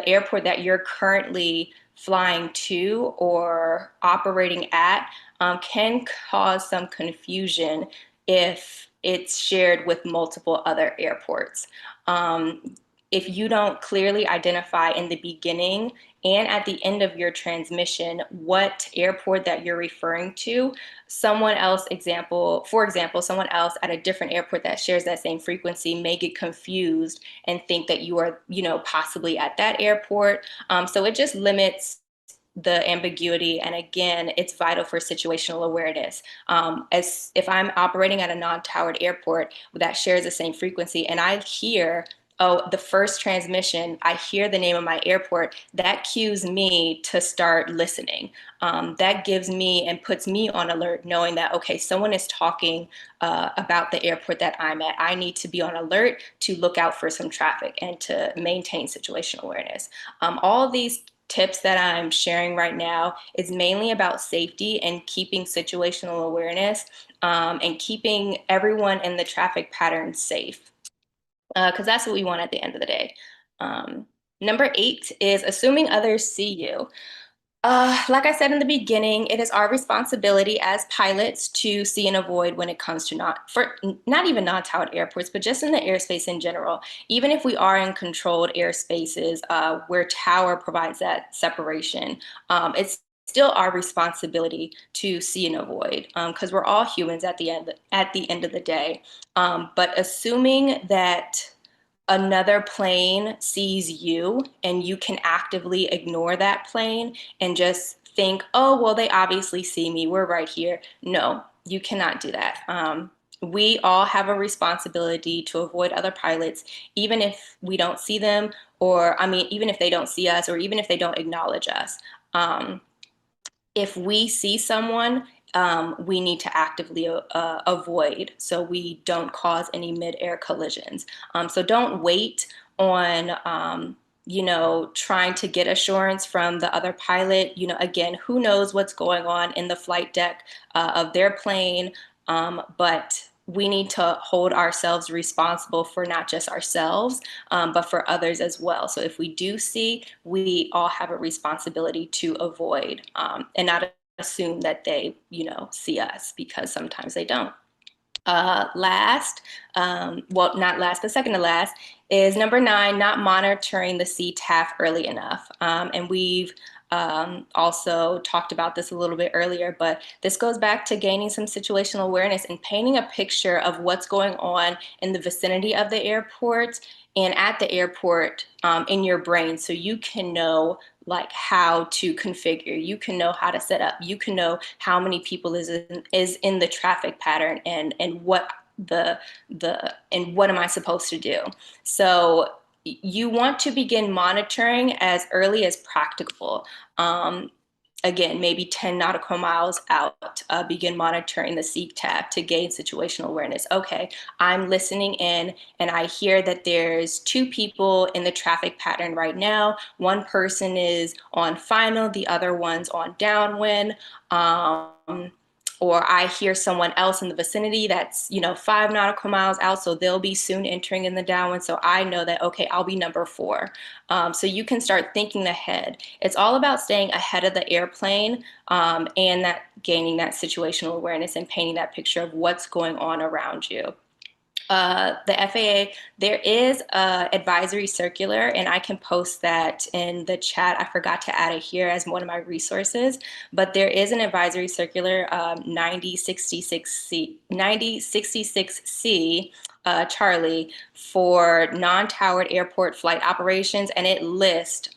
airport that you're currently flying to or operating at can cause some confusion if it's shared with multiple other airports. If you don't clearly identify in the beginning and at the end of your transmission what airport that you're referring to, someone else someone else at a different airport that shares that same frequency may get confused and think that you are, possibly at that airport. So it just limits the ambiguity. And again, it's vital for situational awareness. As if I'm operating at a non-towered airport that shares the same frequency, and I hear, the first transmission, I hear the name of my airport, that cues me to start listening. That gives me and puts me on alert, knowing that, okay, someone is talking about the airport that I'm at. I need to be on alert to look out for some traffic and to maintain situational awareness. All of these tips that I'm sharing right now is mainly about safety and keeping situational awareness and keeping everyone in the traffic pattern safe. Because that's what we want at the end of the day. Number 8 is assuming others see you. Like I said in the beginning, it is our responsibility as pilots to see and avoid when it comes to not even non-towered airports, but just in the airspace in general. Even if we are in controlled airspaces where tower provides that separation, it's still our responsibility to see and avoid, because we're all humans at the end of the day. But assuming that another plane sees you and you can actively ignore that plane and just think, oh, well, they obviously see me, we're right here. No, you cannot do that. We all have a responsibility to avoid other pilots, even if we don't see them, even if they don't see us, or even if they don't acknowledge us. If we see someone, we need to actively avoid, so we don't cause any mid-air collisions. So don't wait on, trying to get assurance from the other pilot. Again, who knows what's going on in the flight deck of their plane, but we need to hold ourselves responsible for not just ourselves, but for others as well. So if we do see, we all have a responsibility to avoid and not assume that they, see us, because sometimes they don't. Not last, but second to last, is number 9, not monitoring the CTAF early enough. And we've also talked about this a little bit earlier, but this goes back to gaining some situational awareness and painting a picture of what's going on in the vicinity of the airport and at the airport in your brain, so you can know like how to configure, you can know how to set up, you can know how many people is in the traffic pattern, and what and what am I supposed to do. So you want to begin monitoring as early as practicable. again, maybe 10 nautical miles out, begin monitoring the CTAP to gain situational awareness. Okay, I'm listening in and I hear that there's 2 people in the traffic pattern right now. One person is on final, the other one's on downwind. Or I hear someone else in the vicinity that's, 5 nautical miles out, so they'll be soon entering in the downwind. So I know that, okay, I'll be number 4. So you can start thinking ahead. It's all about staying ahead of the airplane, and that gaining that situational awareness and painting that picture of what's going on around you. The FAA, there is an advisory circular, and I can post that in the chat. I forgot to add it here as one of my resources, but there is an advisory circular, 9066C, Charlie, for non-towered airport flight operations, and it lists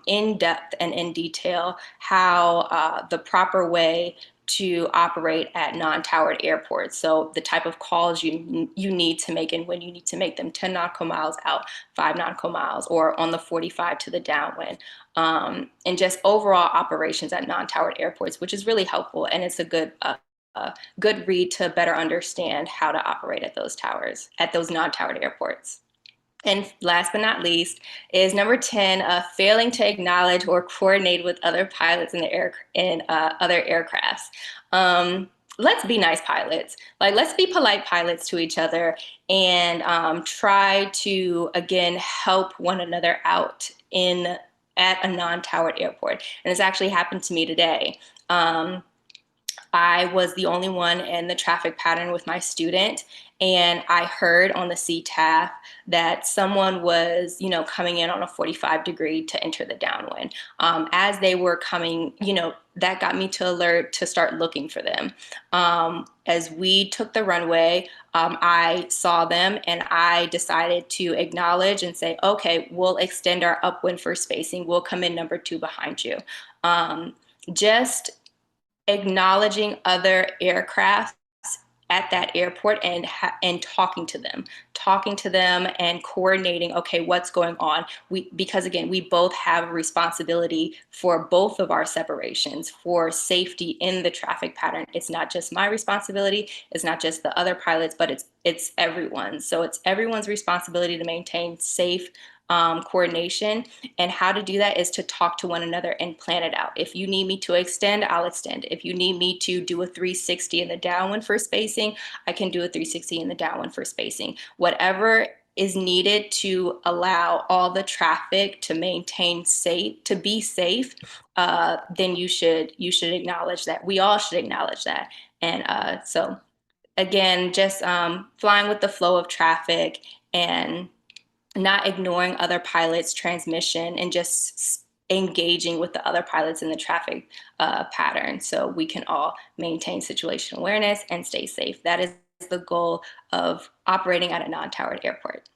in depth and in detail how the proper way to operate at non-towered airports. So the type of calls you need to make and when you need to make them: 10 nautical miles out, 5 nautical miles, or on the 45 to the downwind, and just overall operations at non-towered airports, which is really helpful. And it's a good read to better understand how to operate at those towers, at those non-towered airports. And last but not least is number 10, failing to acknowledge or coordinate with other pilots in other aircrafts. Let's be nice pilots. Like, let's be polite pilots to each other and try to, again, help one another out at a non-towered airport. And it's actually happened to me today. I was the only one in the traffic pattern with my student, and I heard on the CTAF that someone was, coming in on a 45-degree to enter the downwind. As they were coming, that got me to alert to start looking for them. As we took the runway, I saw them and I decided to acknowledge and say, okay, we'll extend our upwind for spacing. We'll come in number 2 behind you. Just acknowledging other aircraft at that airport and talking to them and coordinating, okay, what's going on? Because again, we both have a responsibility for both of our separations, for safety in the traffic pattern. It's not just my responsibility, it's not just the other pilots, but it's everyone's. So it's everyone's responsibility to maintain safe coordination. And how to do that is to talk to one another and plan it out. If you need me to extend, I'll extend. If you need me to do a 360 in the downwind for spacing, I can do a 360 in the downwind for spacing. Whatever is needed to allow all the traffic to be safe, then you should acknowledge that. We all should acknowledge that. And so again, just flying with the flow of traffic and not ignoring other pilots' transmission, and just engaging with the other pilots in the traffic pattern so we can all maintain situational awareness and stay safe. That is the goal of operating at a non-towered airport.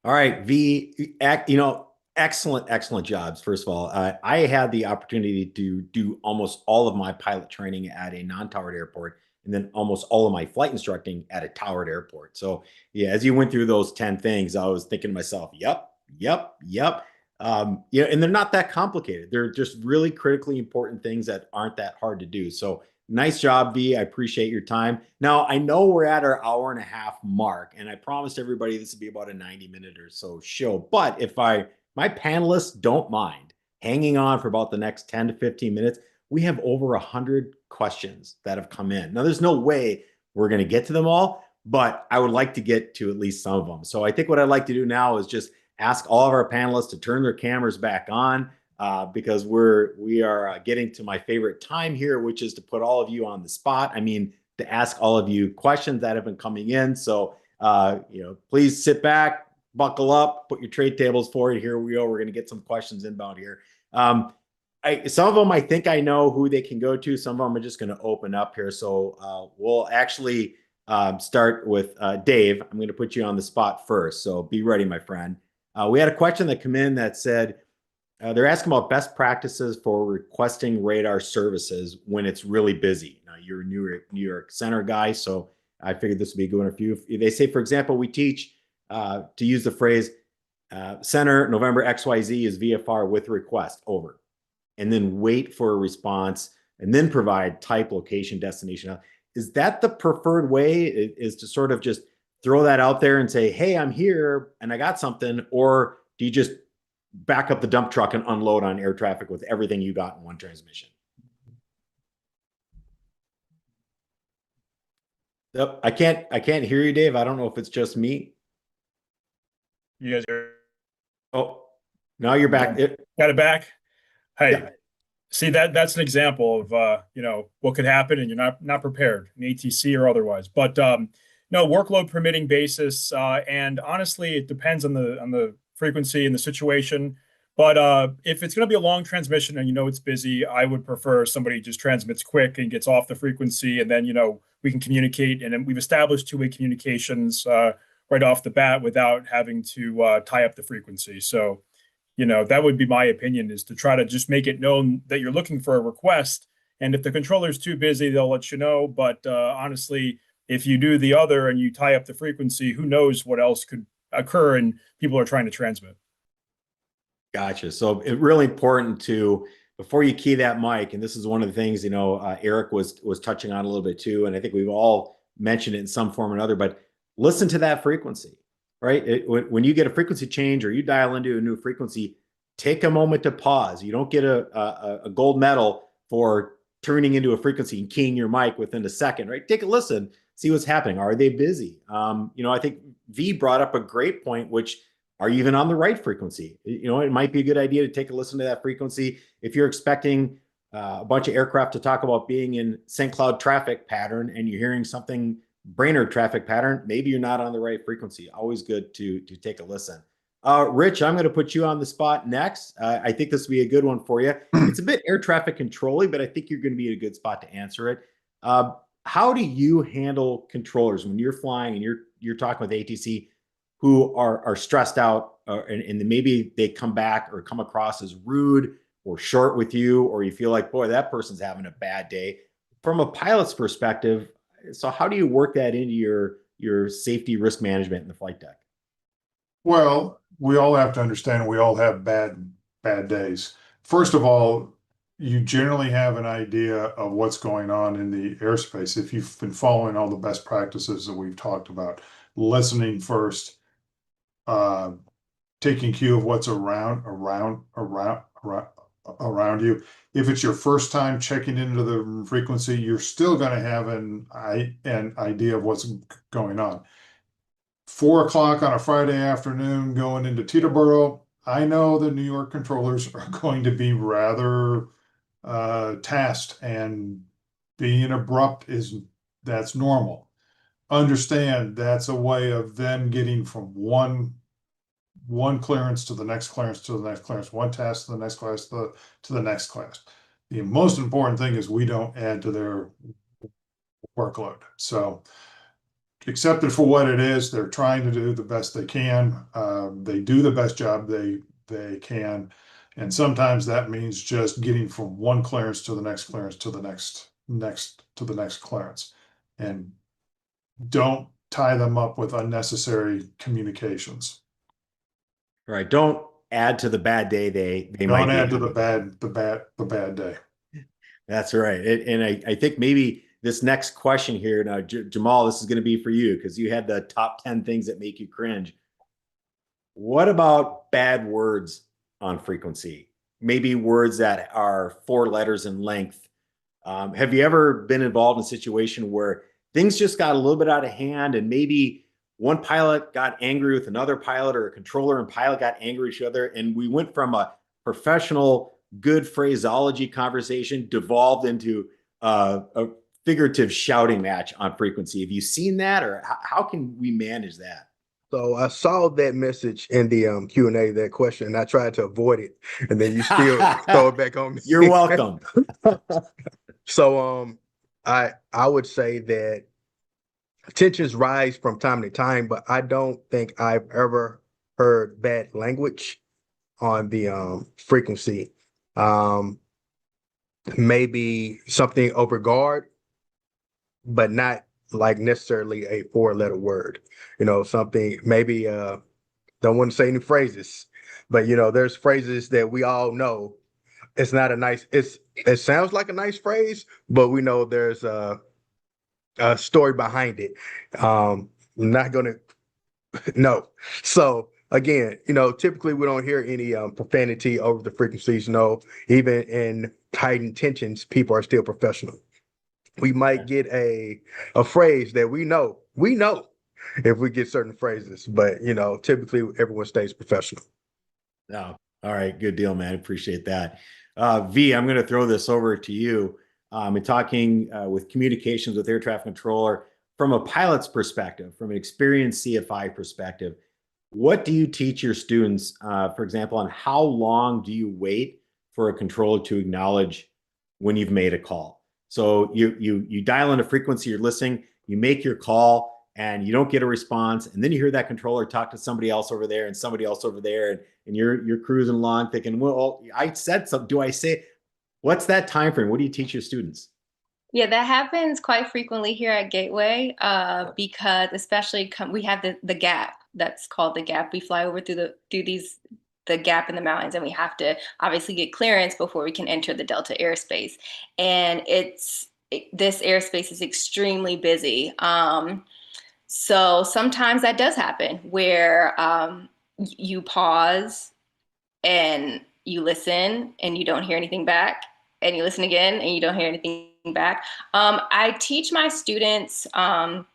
All right, V, excellent jobs. First of all, I had the opportunity to do almost all of my pilot training at a non-towered airport, and then almost all of my flight instructing at a towered airport. So yeah, as you went through those 10 things, I was thinking to myself, yep. And they're not that complicated. They're just really critically important things that aren't that hard to do. So nice job, V. I appreciate your time. Now, I know we're at our hour and a half mark, and I promised everybody this would be about a 90-minute or so show. But if my panelists don't mind hanging on for about the next 10 to 15 minutes, we have over 100 questions that have come in. Now, there's no way we're going to get to them all, but I would like to get to at least some of them. So I think what I'd like to do now is just ask all of our panelists to turn their cameras back on, because we are getting to my favorite time here, which is to put all of you on the spot. I mean, to ask all of you questions that have been coming in. So, please sit back, buckle up, put your trade tables forward. Here we go. We're going to get some questions inbound here. Some of them, I think I know who they can go to. Some of them are just going to open up here. So we'll actually start with Dave. I'm going to put you on the spot first. So be ready, my friend. We had a question that came in that said, they're asking about best practices for requesting radar services when it's really busy. Now, you're a New York Center guy, so I figured this would be a good one for you. They say, for example, we teach to use the phrase, Center, November XYZ is VFR with request, over. And then wait for a response and then provide type, location, destination. Is that the preferred way, is to sort of just throw that out there and say, hey, I'm here and I got something? Or do you just back up the dump truck and unload on air traffic with everything you got in one transmission? Yep. I can't hear you, Dave. I don't know if it's just me. You guys are Oh, now you're back. got it back. Hey, Yeah. see that's an example of what could happen, and you're not prepared in ATC or otherwise. But no, workload permitting basis, and honestly, it depends on the frequency and the situation. But if it's going to be a long transmission and it's busy, I would prefer somebody just transmits quick and gets off the frequency, and then we can communicate, and then we've established two-way communications right off the bat without having to tie up the frequency. So that would be my opinion, is to try to just make it known that you're looking for a request. And if the controller's too busy, they'll let you know. But honestly, if you do the other and you tie up the frequency, who knows what else could occur, and people are trying to transmit. Gotcha. So it's really important to, before you key that mic, and this is one of the things, Eric was touching on a little bit too, and I think we've all mentioned it in some form or another, but listen to that frequency, right? When you get a frequency change or you dial into a new frequency, take a moment to pause. You don't get a gold medal for tuning into a frequency and keying your mic within a second, right? Take a listen, see what's happening. Are they busy? I think V brought up a great point, which, are you even on the right frequency? It might be a good idea to take a listen to that frequency. If you're expecting a bunch of aircraft to talk about being in St. Cloud traffic pattern and you're hearing something Brainerd traffic pattern, maybe you're not on the right frequency. Always good to take a listen. Rich, I'm going to put you on the spot next. I think this will be a good one for you. It's a bit air traffic controlling, but I think you're going to be in a good spot to answer it. How do you handle controllers when you're flying and you're talking with ATC who are stressed out, and maybe they come back or come across as rude or short with you, or you feel like, boy, that person's having a bad day? From a pilot's perspective, so how do you work that into your safety risk management in the flight deck? Well, we all have to understand we all have bad days. First of all, you generally have an idea of what's going on in the airspace if you've been following all the best practices that we've talked about. Listening first, taking cue of what's around you. If it's your first time checking into the frequency, you're still going to have an idea of what's going on. 4 o'clock on a Friday afternoon going into Teterboro, I know the New York controllers are going to be rather tasked, and being abrupt that's normal. Understand that's a way of them getting from one clearance to the next clearance to the next clearance, one task to the next class to the next class. The most important thing is we don't add to their workload. So accept it for what it is. They're trying to do the best they can. They do the best job they can. And sometimes that means just getting from one clearance to the next clearance to the next clearance. And don't tie them up with unnecessary communications. All right. Don't add to the bad day they don't might add to the bad day. That's right. And I think maybe this next question here now, Jamal, this is going to be for you because you had the top 10 things that make you cringe. What about bad words on frequency? Maybe words that are 4 letters in length. Have you ever been involved in a situation where things just got a little bit out of hand, and maybe one pilot got angry with another pilot, or a controller and pilot got angry with each other, and we went from a professional, good phraseology conversation devolved into a figurative shouting match on frequency? Have you seen that, or how can we manage that? So I saw that message in the Q&A, that question, and I tried to avoid it, and then you still throw it back on me. You're welcome. So I would say that tensions rise from time to time, but I don't think I've ever heard bad language on the frequency. Maybe something over guard, but not like necessarily a 4-letter word. Something maybe don't want to say any phrases, but there's phrases that we all know. It's not a nice. It sounds like a nice phrase, but we know there's a story behind it. I'm not gonna no. So again, typically we don't hear any profanity over the frequencies. Even in heightened tensions, people are still professional. We might get a phrase that we know if we get certain phrases, but typically everyone stays professional. Oh, all right. Good deal, man. Appreciate that. V, I'm going to throw this over to you. In talking with communications with air traffic controller from a pilot's perspective, from an experienced CFI perspective, what do you teach your students, for example, on how long do you wait for a controller to acknowledge when you've made a call? So you dial in a frequency, you're listening, you make your call, and you don't get a response, and then you hear that controller talk to somebody else over there and somebody else over there, and you're cruising along thinking, well, I said something. Do I say? What's that time frame? What do you teach your students? Yeah, that happens quite frequently here at Gateway because especially we have the gap that's called the gap. We fly over through the gap in the mountains, and we have to obviously get clearance before we can enter the Delta airspace. And this airspace is extremely busy. So sometimes that does happen where you pause and you listen and you don't hear anything back, and you listen again and you don't hear anything back. I teach my students not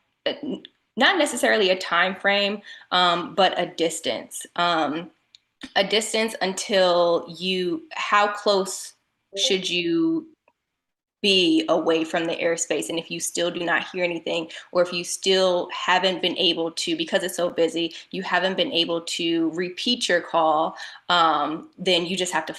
necessarily a time frame, but a distance. A distance until how close should you be away from the airspace. And if you still do not hear anything, or if you still haven't been able to, because it's so busy, you haven't been able to repeat your call, then you just have to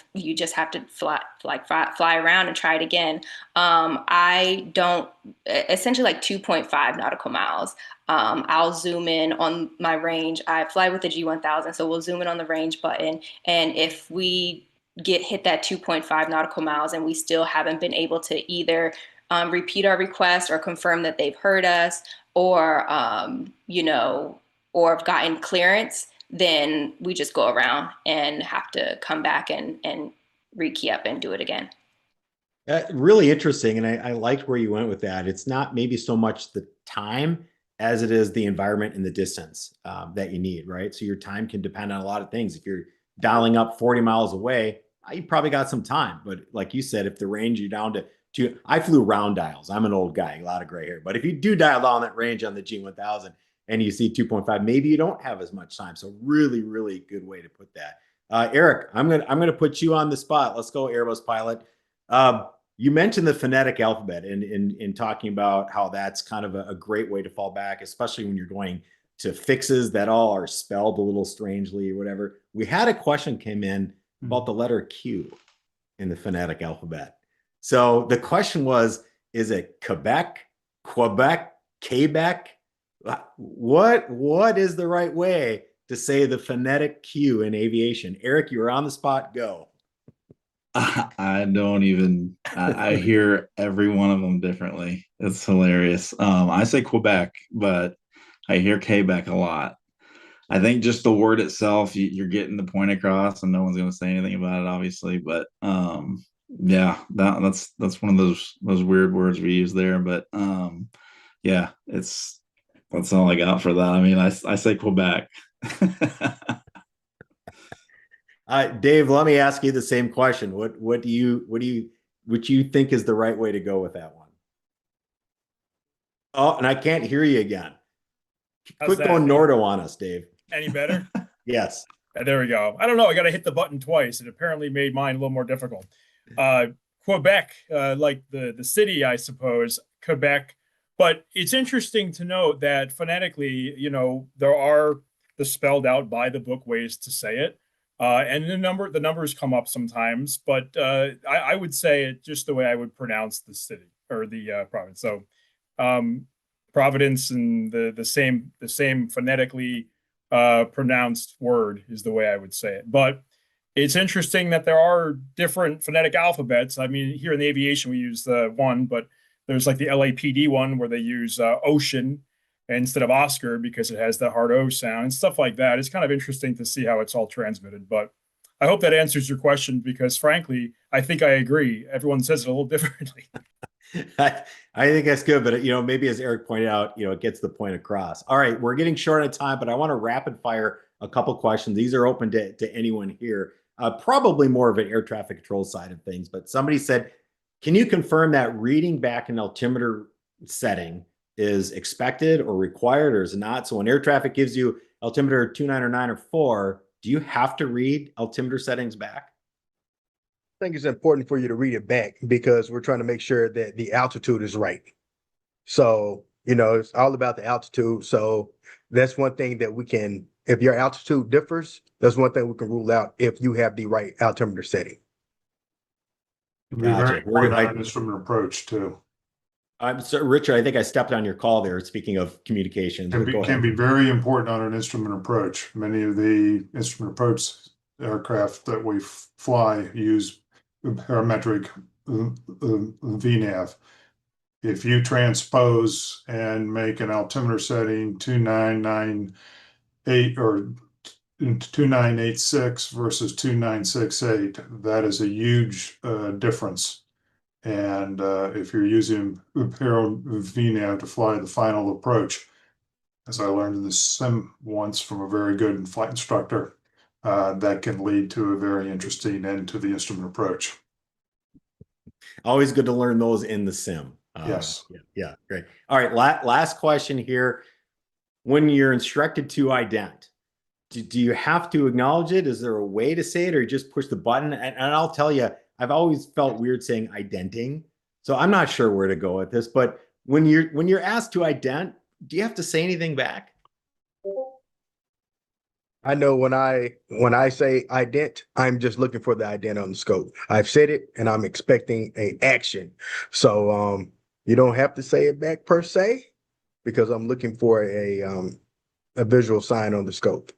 fly around and try it again. I don't essentially like 2.5 nautical miles. I'll zoom in on my range. I fly with the G1000, so we'll zoom in on the range button. And if we hit that 2.5 nautical miles and we still haven't been able to either repeat our request or confirm that they've heard us, or or have gotten clearance, then we just go around and have to come back and rekey up and do it again. Really interesting. And I liked where you went with that. It's not maybe so much the time as it is the environment and the distance that you need, right? So your time can depend on a lot of things. If you're dialing up 40 miles away, you probably got some time. But like you said, if the range you're down to two, I flew round dials. I'm an old guy, a lot of gray hair. But if you do dial down that range on the G1000 and you see 2.5, maybe you don't have as much time. So really, really good way to put that. Eric, I'm gonna put you on the spot. Let's go, Airbus pilot. You mentioned the phonetic alphabet in talking about how that's kind of a great way to fall back, especially when you're going to fixes that all are spelled a little strangely or whatever. We had a question came in about the letter Q in the phonetic alphabet. So the question was, is it Quebec, Quebec? What is the right way to say the phonetic Q in aviation? Eric, you were on the spot. Go. I don't even, I hear every one of them differently. It's hilarious. I say Quebec, but I hear Quebec a lot. I think just the word itself, you're getting the point across, and no one's going to say anything about it, obviously. But yeah, that's one of those weird words we use there. But yeah, that's all I got for that. I mean, I say Quebec. Dave, let me ask you the same question. What do you think is the right way to go with that one? Oh, and I can't hear you again. Quit going Nordo on us, Dave. Any better? Yes. There we go. I don't know. I got to hit the button twice. It apparently made mine a little more difficult. Quebec, like the city, I suppose, Quebec. But it's interesting to note that phonetically, there are the spelled out by the book ways to say it. And the numbers come up sometimes, but I would say it just the way I would pronounce the city or the province. So Providence, and the same phonetically pronounced word is the way I would say it. But it's interesting that there are different phonetic alphabets. I mean, here in the aviation we use the one, but there's like the LAPD one where they use ocean, instead of Oscar because it has the hard O sound and stuff like that. It's kind of interesting to see how it's all transmitted. But I hope that answers your question because, frankly, I think I agree. Everyone says it a little differently. I think that's good, but maybe as Eric pointed out, it gets the point across. All right, we're getting short on time, but I want to rapid fire a couple questions. These are open to anyone here. Probably more of an air traffic control side of things, but somebody said, can you confirm that reading back an altimeter setting is expected or required or is not? So when air traffic gives you altimeter 29 or 9 or 4, do you have to read altimeter settings back? I think it's important for you to read it back because we're trying to make sure that the altitude is right. So, it's all about the altitude. So that's one thing that we can, if your altitude differs, that's one thing we can rule out if you have the right altimeter setting. It'd be very important on an instrument approach too. I'm sorry, Richard, I think I stepped on your call there. Speaking of communications, Can be very important on an instrument approach. Many of the instrument approach aircraft that we fly use parametric VNAV. If you transpose and make an altimeter setting 2998 or 2986 versus 2968, that is a huge difference. And if you're using Imperial VNAV to fly the final approach, as I learned in the sim once from a very good flight instructor, that can lead to a very interesting end to the instrument approach. Always good to learn those in the sim. Yes. Yeah, great. All right, last question here. When you're instructed to ident, do you have to acknowledge it? Is there a way to say it, or you just push the button? And I'll tell you, I've always felt weird saying identing, so I'm not sure where to go with this. But when you're asked to ident, do you have to say anything back? I know when I say ident, I'm just looking for the ident on the scope. I've said it and I'm expecting a action. So you don't have to say it back per se, because I'm looking for a visual sign on the scope.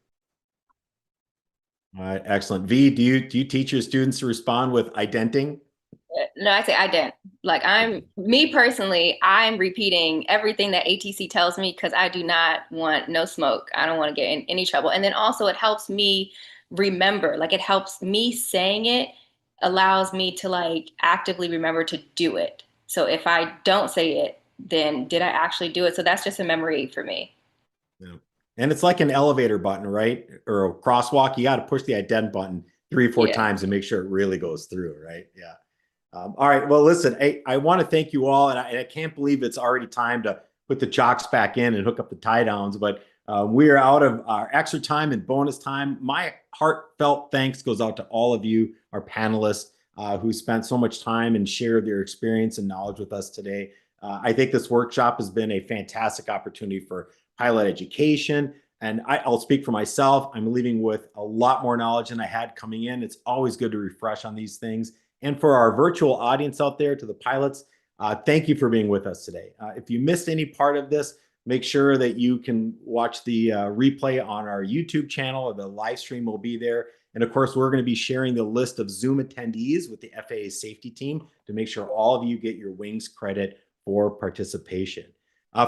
All right, excellent. V, do you teach your students to respond with identing? No, I say ident. Like me personally, I'm repeating everything that ATC tells me because I do not want no smoke. I don't want to get in any trouble. And then also it helps me remember, like it helps me saying it allows me to like actively remember to do it. So if I don't say it, then did I actually do it? So that's just a memory for me. Yeah. And it's like an elevator button, right? Or a crosswalk. You got to push the ident button 3 or 4 times to make sure it really goes through, right? Yeah. All right. Well, listen, I want to thank you all. And I can't believe it's already time to put the chocks back in and hook up the tie downs. But we are out of our extra time and bonus time. My heartfelt thanks goes out to all of you, our panelists, who spent so much time and shared their experience and knowledge with us today. I think this workshop has been a fantastic opportunity for pilot education. And I'll speak for myself. I'm leaving with a lot more knowledge than I had coming in. It's always good to refresh on these things. And for our virtual audience out there, to the pilots, thank you for being with us today. If you missed any part of this, make sure that you can watch the replay on our YouTube channel, or the live stream will be there. And of course, we're going to be sharing the list of Zoom attendees with the FAA safety team to make sure all of you get your wings credit for participation.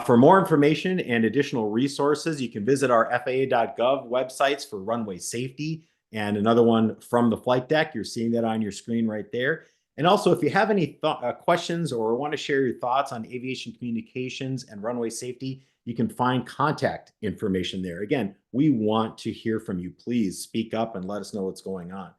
For more information and additional resources, you can visit our FAA.gov websites for runway safety, and another one from the flight deck. You're seeing that on your screen right there. And also, if you have any questions or want to share your thoughts on aviation communications and runway safety, you can find contact information there. Again, we want to hear from you. Please speak up and let us know what's going on.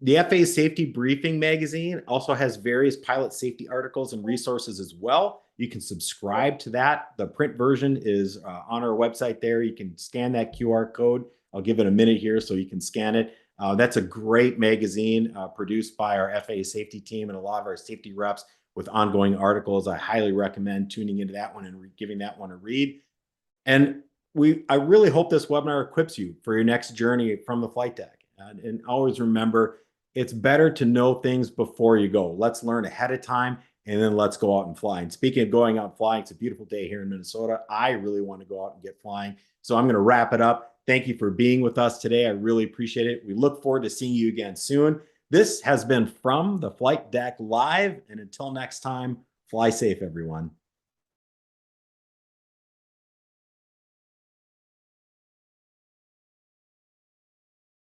The FAA Safety Briefing magazine also has various pilot safety articles and resources as well. You can subscribe to that. The print version is on our website there. You can scan that QR code. I'll give it a minute here so you can scan it. That's a great magazine produced by our FAA safety team and a lot of our safety reps with ongoing articles. I highly recommend tuning into that one and giving that one a read. And I really hope this webinar equips you for your next journey from the flight deck. And always remember, it's better to know things before you go. Let's learn ahead of time, and then let's go out and fly. And speaking of going out and flying, it's a beautiful day here in Minnesota. I really want to go out and get flying. So I'm going to wrap it up. Thank you for being with us today. I really appreciate it. We look forward to seeing you again soon. This has been From the Flight Deck Live. And until next time, fly safe, everyone.